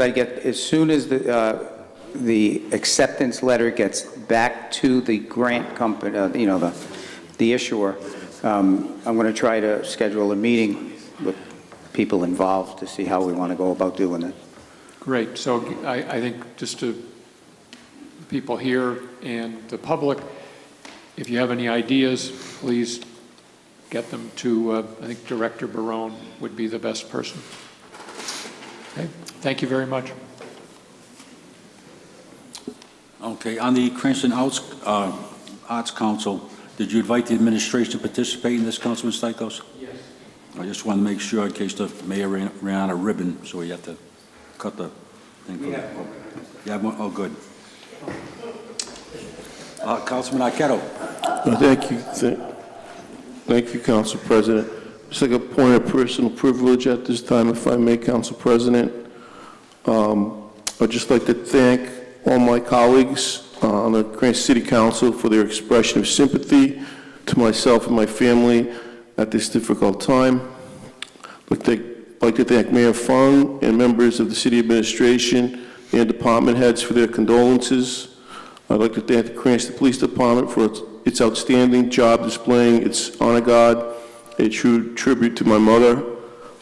the acceptance letter gets back to the grant company, the issuer, I'm going to try to schedule a meeting with people involved to see how we want to go about doing it. Great. So I think just to people here and the public, if you have any ideas, please get them to, I think Director Barone would be the best person. Okay. Thank you very much. Okay, on the Cranston Arts Council, did you invite the administration to participate in this, Councilman Stichels? Yes. I just want to make sure in case the mayor ran out of ribbon, so we have to cut the thing. Yeah, oh, good. Councilman Arquetto. Thank you. Thank you, Council President. Just like a point of personal privilege at this time, if I may, Council President. I'd just like to thank all my colleagues on the Cranston City Council for their expression of sympathy to myself and my family at this difficult time. I'd like to thank Mayor Fung and members of the city administration and department heads for their condolences. I'd like to thank the Cranston Police Department for its outstanding job displaying its honor guard, a true tribute to my mother.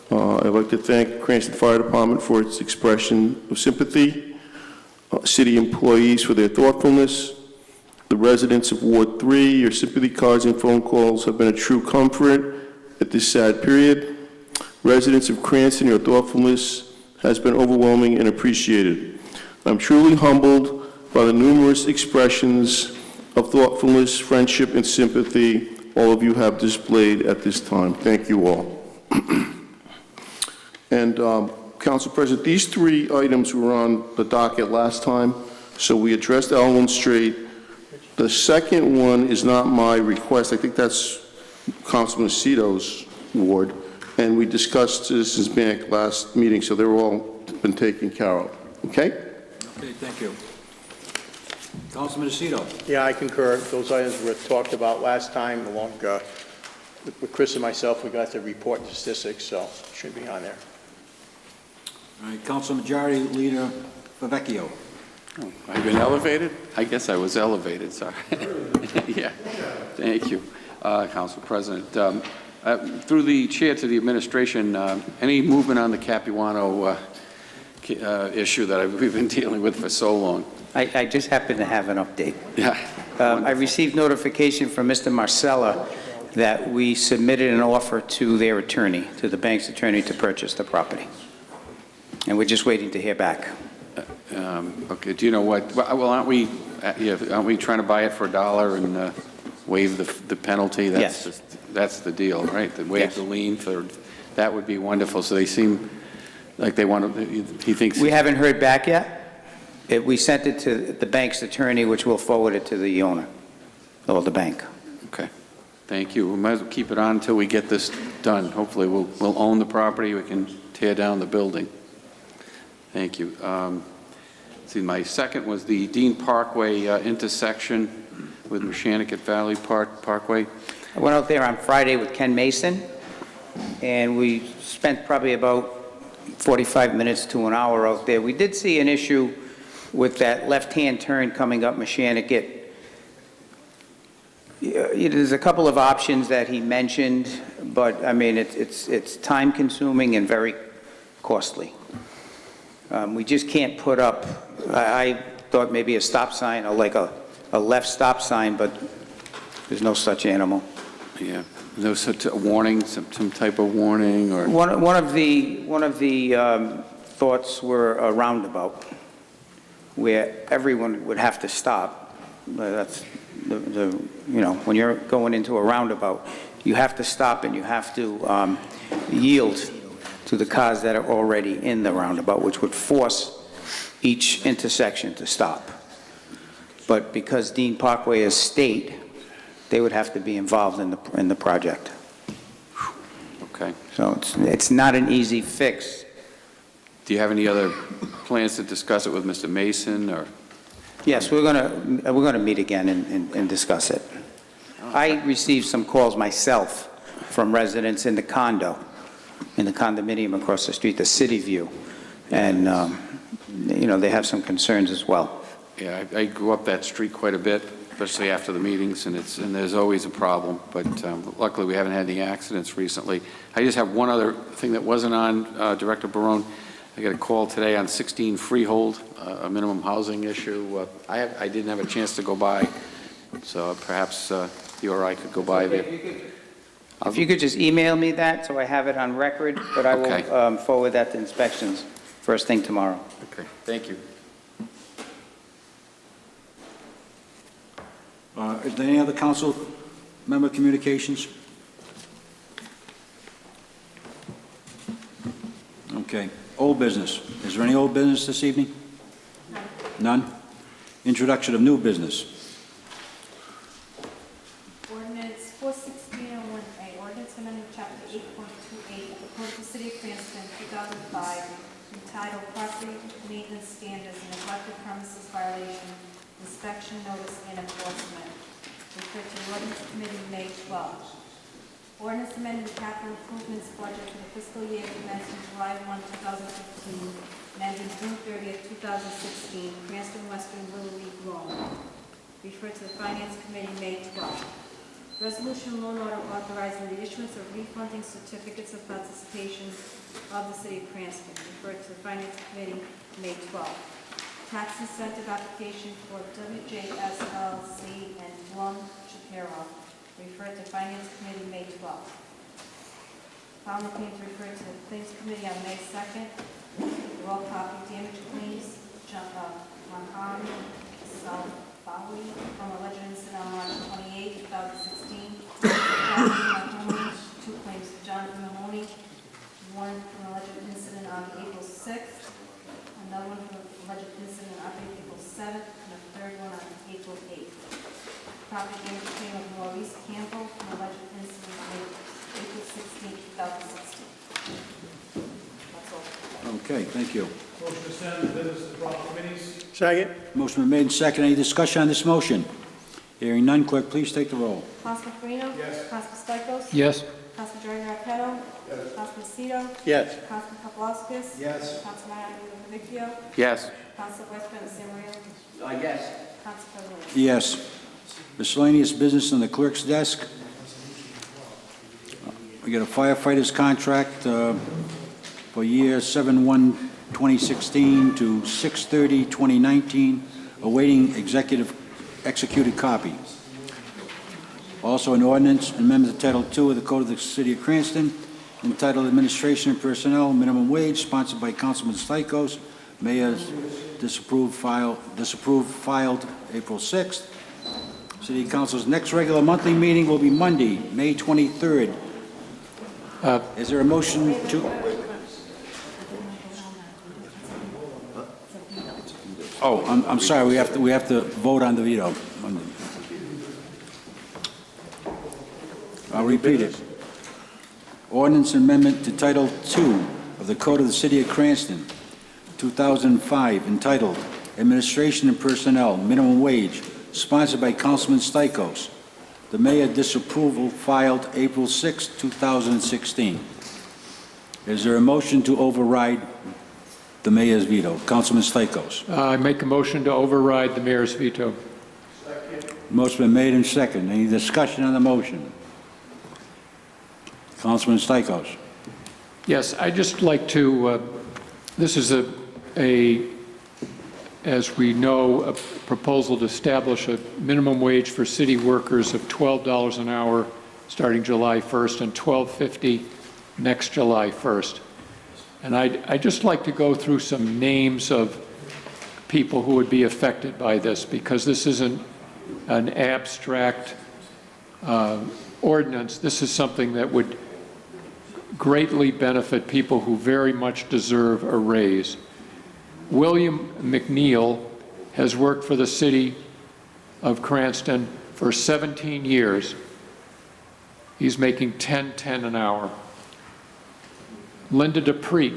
I'd like to thank Cranston Fire Department for its expression of sympathy, city employees for their thoughtfulness, the residents of Ward 3, your sympathy cards and phone calls have been a true comfort at this sad period. Residents of Cranston, your thoughtfulness has been overwhelming and appreciated. I'm truly humbled by the numerous expressions of thoughtfulness, friendship, and sympathy all of you have displayed at this time. Thank you all. And Council President, these three items were on the docket last time, so we addressed Elmwood Street. The second one is not my request. I think that's Councilman Acito's ward, and we discussed Citizens Bank last meeting, so they're all been taken care of. Okay? Okay, thank you. Councilman Acito. Yeah, I concur. Those items were talked about last time along with Chris and myself. We got the report and statistics, so it should be on there. All right, Council Majority Leader Favecchio. Oh, I've been elevated? I guess I was elevated, sorry. Yeah, thank you, Council President. Through the chair to the administration, any movement on the Capuano issue that we've been dealing with for so long? I just happen to have an update. Yeah. I received notification from Mr. Marcella that we submitted an offer to their attorney, to the bank's attorney, to purchase the property. And we're just waiting to hear back. Okay, do you know what, well, aren't we trying to buy it for $1 and waive the penalty? Yes. That's the deal, right? To waive Yes. the lien that would be wonderful. So they seem like they want to, he thinks. We haven't heard back yet. We sent it to the bank's attorney, which will forward it to the owner, or the bank. Okay, thank you. We might as well keep it on until we get this done. Hopefully we'll own the property, we can tear down the building. Thank you. See, my second was the Dean Parkway intersection with Mechanicat Valley Parkway. I went out there on Friday with Ken Mason, and we spent probably about 45 minutes to an hour out there. We did see an issue with that left-hand turn coming up Mechanicat. There's a couple of options that he mentioned, but, I mean, it's time-consuming and very costly. We just can't put up, I thought maybe a stop sign, or like a left stop sign, but there's no such animal. Yeah, no such a warning, some type of warning, or? One of the thoughts were a roundabout, where everyone would have to stop. That's when you're going into a roundabout, you have to stop and you have to yield to the cars that are already in the roundabout, which would force each intersection to stop. But because Dean Parkway is state, they would have to be involved in the project. Okay. So it's not an easy fix. Do you have any other plans to discuss it with Mr. Mason, or? Yes, we're gonna meet again and discuss it. I received some calls myself from residents in the condominium across the street, the City View, and they have some concerns as well. Yeah, I grew up that street quite a bit, especially after the meetings, and there's always a problem, but luckily we haven't had any accidents recently. I just have one other thing that wasn't on, Director Barone. I got a call today on 16 Freehold, a minimum housing issue. I didn't have a chance to go by, so perhaps you or I could go by there. If you could just email me that so I have it on record, but I will Okay. forward that to inspections first thing tomorrow. Okay, thank you. Is there any other council member communications? Okay. Old business. Is there any old business this evening? None? Introduction of new business. Ordinance 41601A, ordinance amending chapter 8.28 of the Code of the City of Cranston, 2005, entitled Property Maintenance Standards and Neglected Premises Violation, Inspection Notice and Enforcement. Referred to the Ordinance Committee, May 12. Ordinance amending the capital improvements budget for the fiscal year commencing July 1, 2015, and ending June 30, 2016, Cranston Western Little League loan. Referred to the Finance Committee, May 12. Resolution loan order authorizing the issuance of refunding certificates of participation of the City of Cranston. Referred to the Finance Committee, May 12. Tax incentive application for WJSLC and Blum Shapiro. Referred to Finance Committee, May 12th. Following claims referred to the Claims Committee on May 2nd. Roll copy damage claims, Mahan Salbawi from alleged incident on March 28, 2016. Mahoney, 2 claims to Jonathan Mahoney. 1 from alleged incident on April 6th. Another one from alleged incident on April 7th. And a third one on April 8th. Property damage claim of Maurice Campbell from alleged incident on April 16, 2016. That's all. Okay, thank you. Motion to send the business to proper committees. Second? Motion been made and second. Any discussion on this motion? Hearing none, clerk, please take the roll. Councilman Farino? Yes. Councilman Stichels? Yes. Councilman Jordan Arquette? Yes. Councilman Lucido? Yes. Councilman Paplaskas? Yes. Councilman Vecchio? Yes. Council Vice President San Marino? Yes. Council President Lee? Yes. Miscellaneous business on the clerk's desk. We got a firefighter's contract for year 7/1/2016 to 6/30/2019, awaiting executed copy. Also, an ordinance amendment to Title II of the Code of the City of Cranston, entitled Administration and Personnel Minimum Wage, sponsored by Councilman Stichels. Mayor's disapproved, filed April 6th. City Council's next regular monthly meeting will be Monday, May 23rd. Is there a motion to... Oh, I'm sorry, we have to vote on the veto. I'll repeat it. Ordinance amendment to Title II of the Code of the City of Cranston, 2005, entitled Administration and Personnel Minimum Wage, sponsored by Councilman Stichels. The mayor disapproval, filed April 6, 2016. Is there a motion to override the mayor's veto? Councilman Stichels. I make a motion to override the mayor's veto. Motion been made and second. Any discussion on the motion? Councilman Stichels. Yes, I'd just like to, this is as we know, a proposal to establish a minimum wage for city workers of $12 an hour starting July 1st and $12.50 next July 1st. And I'd just like to go through some names of people who would be affected by this, because this isn't an abstract ordinance. This is something that would greatly benefit people who very much deserve a raise. William McNeil has worked for the city of Cranston for 17 years. He's making $10.10 an hour. Linda Dupree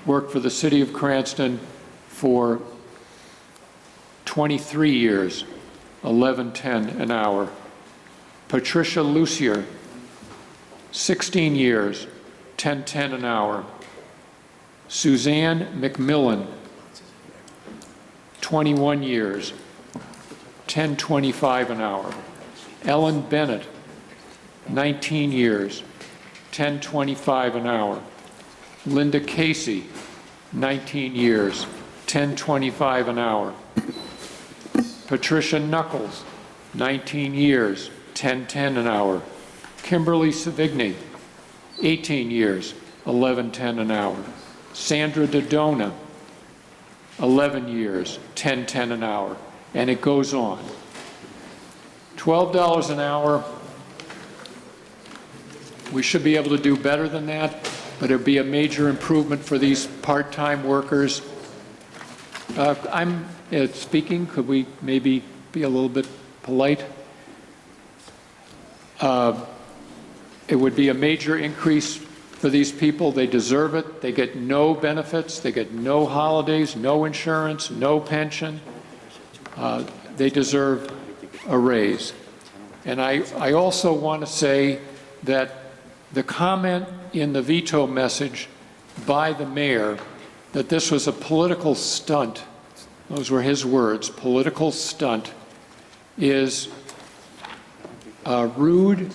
worked for the city of Cranston for 23 years, $11.10 an hour. Patricia Lucier, 16 years, $10.10 an hour. Suzanne McMillan, 21 years, $10.25 an hour. Ellen Bennett, 19 years, $10.25 an hour. Linda Casey, 19 years, $10.25 an hour. Patricia Knuckles, 19 years, $10.10 an hour. Kimberly Savigny, 18 years, $11.10 an hour. Sandra Dodona, 11 years, $10.10 an hour. And it goes on. $12 an hour, we should be able to do better than that, but it would be a major improvement for these part-time workers. I'm speaking, could we maybe be a little bit polite? It would be a major increase for these people. They deserve it. They get no benefits. They get no holidays, no insurance, no pension. They deserve a raise. And I also want to say that the comment in the veto message by the mayor that this was a political stunt, those were his words, political stunt, is rude,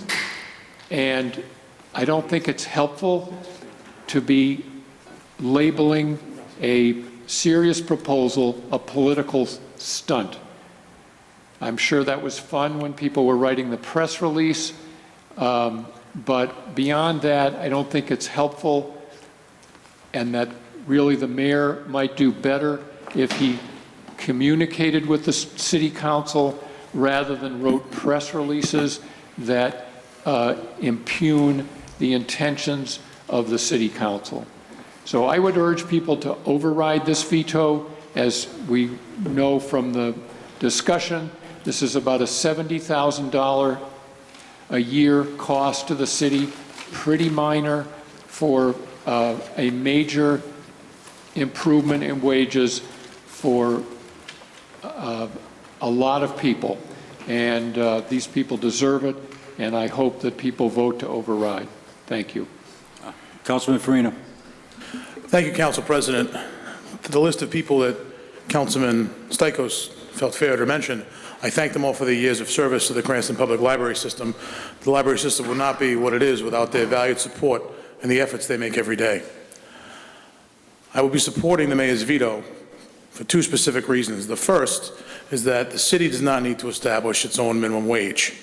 and I don't think it's helpful to be labeling a serious proposal a political stunt. I'm sure that was fun when people were writing the press release, but beyond that, I don't think it's helpful, and that really the mayor might do better if he communicated with the city council rather than wrote press releases that impugn the intentions of the city council. So I would urge people to override this veto. As we know from the discussion, this is about a $70,000 a year cost to the city, pretty minor for a major improvement in wages for a lot of people. And these people deserve it, and I hope that people vote to override. Thank you. Councilman Farina. Thank you, Council President. The list of people that Councilman Stichels felt fair to mention, I thank them all for their years of service to the Cranston Public Library System. The library system would not be what it is without their valued support and the efforts they make every day. I will be supporting the mayor's veto for two specific reasons. The first is that the city does not need to establish its own minimum wage.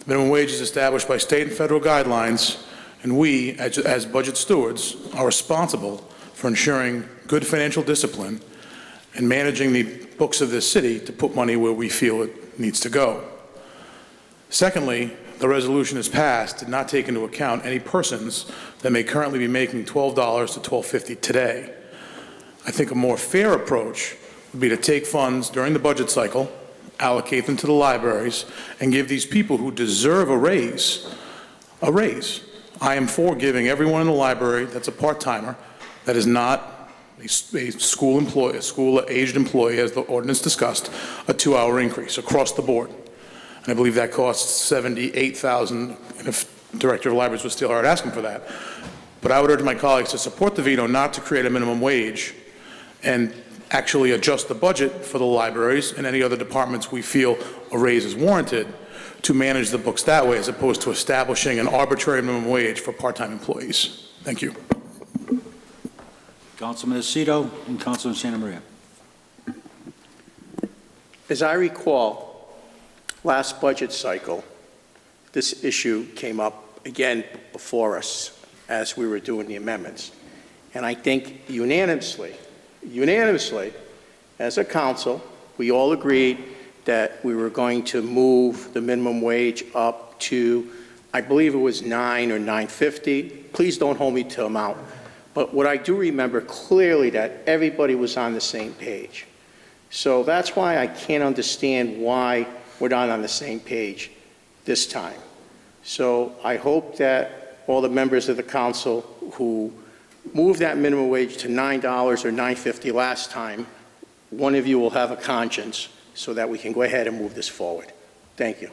The minimum wage is established by state and federal guidelines, and we, as budget stewards, are responsible for ensuring good financial discipline and managing the books of this city to put money where we feel it needs to go. Secondly, the resolution as passed did not take into account any persons that may currently be making $12 to $12.50 today. I think a more fair approach would be to take funds during the budget cycle, allocate them to the libraries, and give these people who deserve a raise, a raise. I am for giving everyone in the library that's a part-timer, that is not a school employee, a school-aged employee, as the ordinance discussed, a 2-hour increase across the board. And I believe that costs $78,000, and if Director of Libraries was still hard asking for that. But I would urge my colleagues to support the veto, not to create a minimum wage, and actually adjust the budget for the libraries and any other departments we feel a raise is warranted, to manage the books that way, as opposed to establishing an arbitrary minimum wage for part-time employees. Thank you. Councilman Aceto and Councilman Santa Maria. As I recall, last budget cycle, this issue came up again before us as we were doing the amendments. And I think unanimously, as a council, we all agreed that we were going to move the minimum wage up to, I believe it was $9 or $9.50. Please don't hold me to amount. But what I do remember clearly that everybody was on the same page. So that's why I can't understand why we're not on the same page this time. So I hope that all the members of the council who moved that minimum wage to $9 or $9.50 last time, one of you will have a conscience so that we can go ahead and move this forward. Thank you.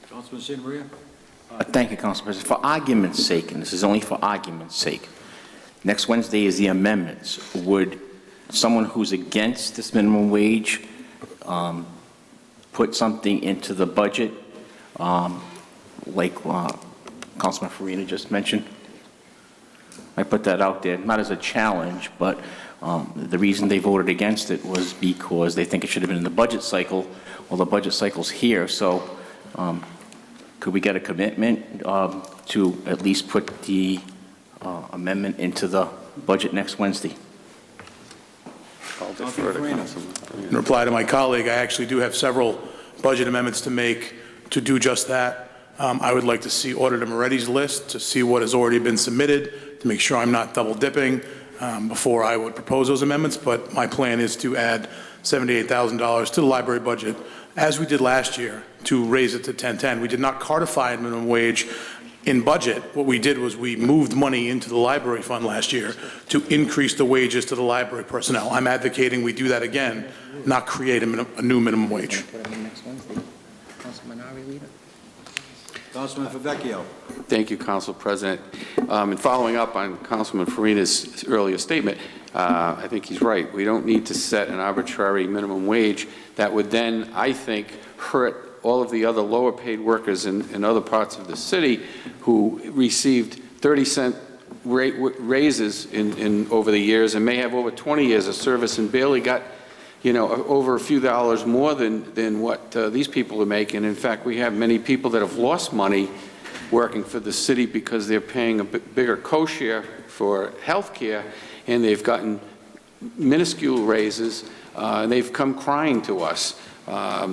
Councilman Santa Maria. Thank you, Council President. For argument's sake, and this is only for argument's sake, next Wednesday is the amendments. Would someone who's against this minimum wage put something into the budget, like Councilman Farina just mentioned? I put that out there, not as a challenge, but the reason they voted against it was because they think it should have been in the budget cycle. Well, the budget cycle's here, so could we get a commitment to at least put the amendment into the budget next Wednesday? In reply to my colleague, I actually do have several budget amendments to make to do just that. I would like to see Auditor Moretti's list to see what has already been submitted, to make sure I'm not double dipping before I would propose those amendments. But my plan is to add $78,000 to the library budget, as we did last year, to raise it to 1010. We did not codify minimum wage in budget. What we did was we moved money into the library fund last year to increase the wages to the library personnel. I'm advocating we do that again, not create a new minimum wage. Councilman Favecchio. Thank you, Council President. And following up on Councilman Farina's earlier statement, I think he's right. We don't need to set an arbitrary minimum wage that would then, I think, hurt all of the other lower paid workers in other parts of the city who received 30-cent raises over the years and may have over 20 years of service and barely got, you know, over a few dollars more than what these people are making. In fact, we have many people that have lost money working for the city because they're paying a bigger co-share for health care, and they've gotten minuscule raises, and they've come crying to us.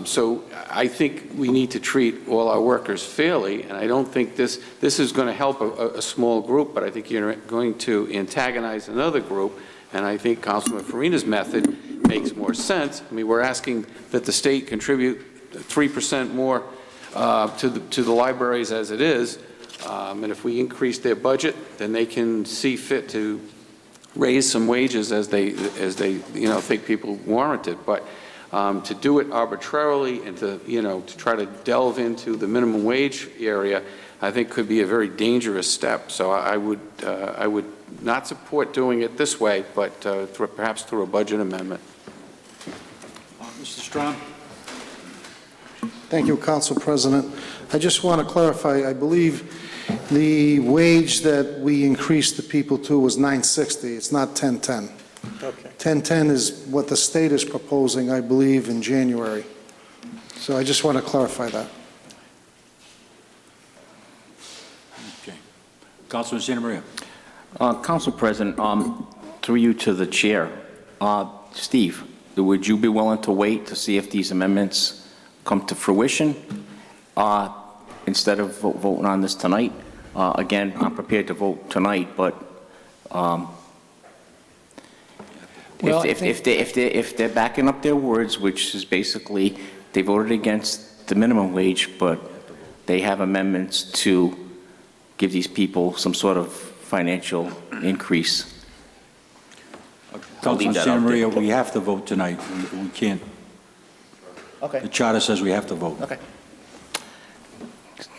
So I think we need to treat all our workers fairly, and I don't think this is going to help a small group, but I think you're going to antagonize another group, and I think Councilman Farina's method makes more sense. I mean, we're asking that the state contribute 3% more to the libraries as it is, and if we increase their budget, then they can see fit to raise some wages as they you know, think people warrant it. But to do it arbitrarily and to try to delve into the minimum wage area, I think could be a very dangerous step. So I would not support doing it this way, but perhaps through a budget amendment. Mr. Strong? Thank you, Council President. I just want to clarify, I believe the wage that we increased the people to was $9.60. It's not $10.10. Okay. $10.10 is what the state is proposing, I believe, in January. So I just want to clarify that. Okay. Councilman Santa Maria? Council President, through you to the chair, Steve, would you be willing to wait to see if these amendments come to fruition instead of voting on this tonight? Again, I'm prepared to vote tonight, but Well, I if they're backing up their words, which is basically they voted against the minimum wage, but they have amendments to give these people some sort of financial increase. I'll leave Councilman that Santa out there. Maria, we have to vote tonight. We can't, the Okay. charter says we have to vote. Okay.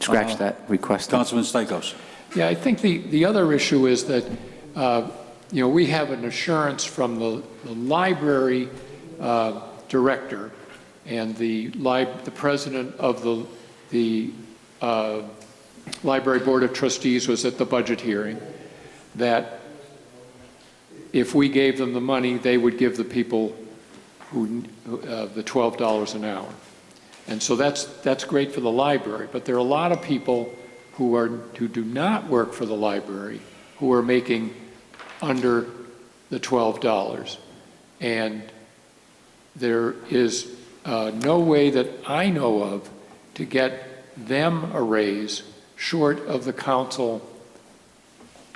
Scratch that request. Councilman Stichels? Yeah, I think the other issue is that, we have an assurance from the library director and the president of the Library Board of Trustees was at the budget hearing, that if we gave them the money, they would give the people the $12 an hour. And so that's great for the library, but there are a lot of people who do not work for the library who are making under the $12. And there is no way that I know of to get them a raise short of the council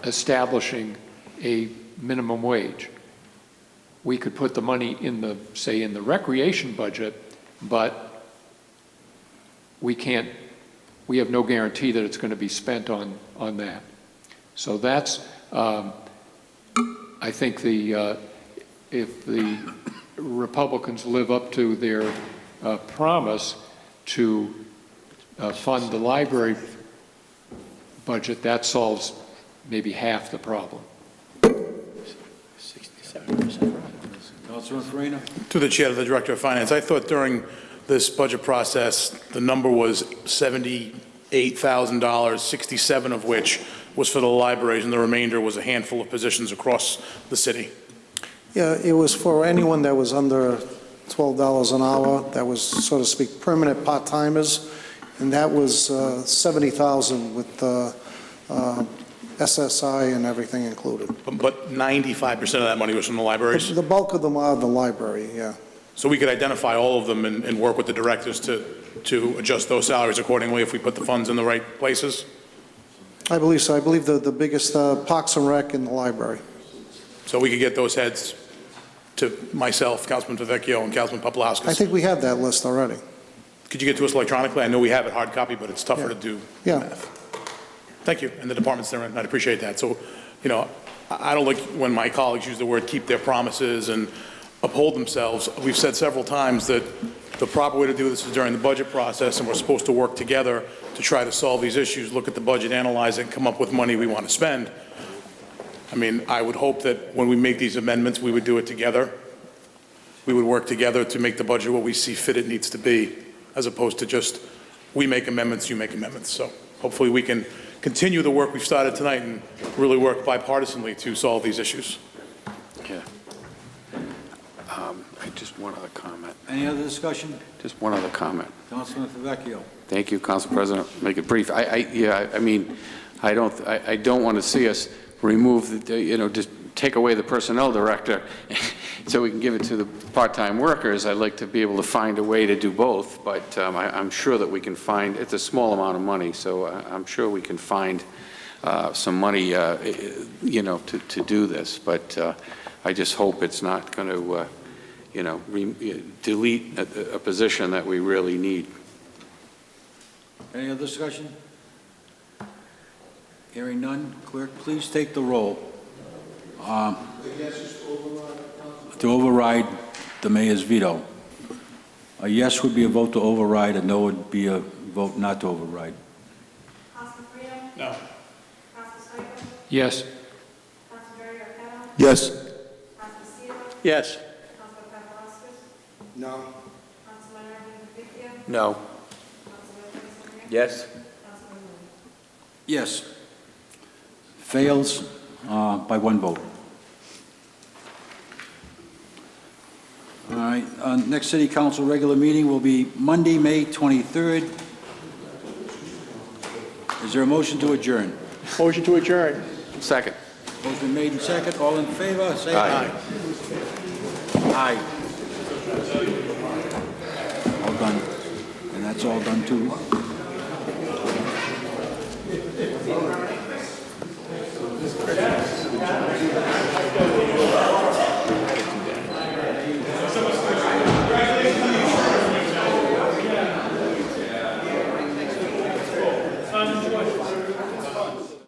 establishing a minimum wage. We could put the money in the recreation budget, but we have no guarantee that it's going to be spent on that. So that's, I think if the Republicans live up to their promise to fund the library budget, that solves maybe half the problem. 67%. Councilman Farina? To the Chair, to the Director of Finance, I thought during this budget process, the number was $78,000, 67 of which was for the libraries, and the remainder was a handful of positions across the city. Yeah, it was for anyone that was under $12 an hour, that was, so to speak, permanent part-timers, and that was $70,000 with SSI and everything included. But 95% of that money was from the libraries? The bulk of them are the library, yeah. So we could identify all of them and work with the directors to adjust those salaries accordingly if we put the funds in the right places? I believe so. I believe the biggest Parks and Rec in the library. So we could get those heads to myself, Councilman Favecchio, and Councilman Paplaskas? I think we have that list already. Could you get to us electronically? I know we have it hard copy, but it's tougher to do Yeah. math. Thank you, and the department's there, and I'd appreciate that. So, I don't like when my colleagues use the word keep their promises and uphold themselves. We've said several times that the proper way to do this is during the budget process, and we're supposed to work together to try to solve these issues, look at the budget, analyze it, and come up with money we want to spend. I mean, I would hope that when we make these amendments, we would do it together. We would work together to make the budget what we see fit it needs to be, as opposed to just, we make amendments, you make amendments. So hopefully we can continue the work we've started tonight and really work bipartisanly to solve these issues. Yeah. Just one other comment. Any other discussion? Just one other comment. Councilman Favecchio? Thank you, Council President. Make it brief. I don't want to see us remove, just take away the personnel director so we can give it to the part-time workers. I'd like to be able to find a way to do both, but I'm sure that we can find, it's a small amount of money, so I'm sure we can find some money, to do this. But I just hope it's not going to, delete a position that we really need. Any other discussion? Hearing none, clerk, please take the roll. To override the mayor's veto. A yes would be a vote to override, a no would be a vote not to override. Councilman Farina? No. Councilman Stichels? Yes. Councilman Barry? Yes. Councilman Seer? Yes. Councilman Paplaskas? No. No. Yes. Yes. Fails by one vote. All right, next city council regular meeting will be Monday, May 23rd. Is there a motion to adjourn? Motion to adjourn. Second. Motion made and second, all in favor, say aye. Aye. All done. And that's all done too.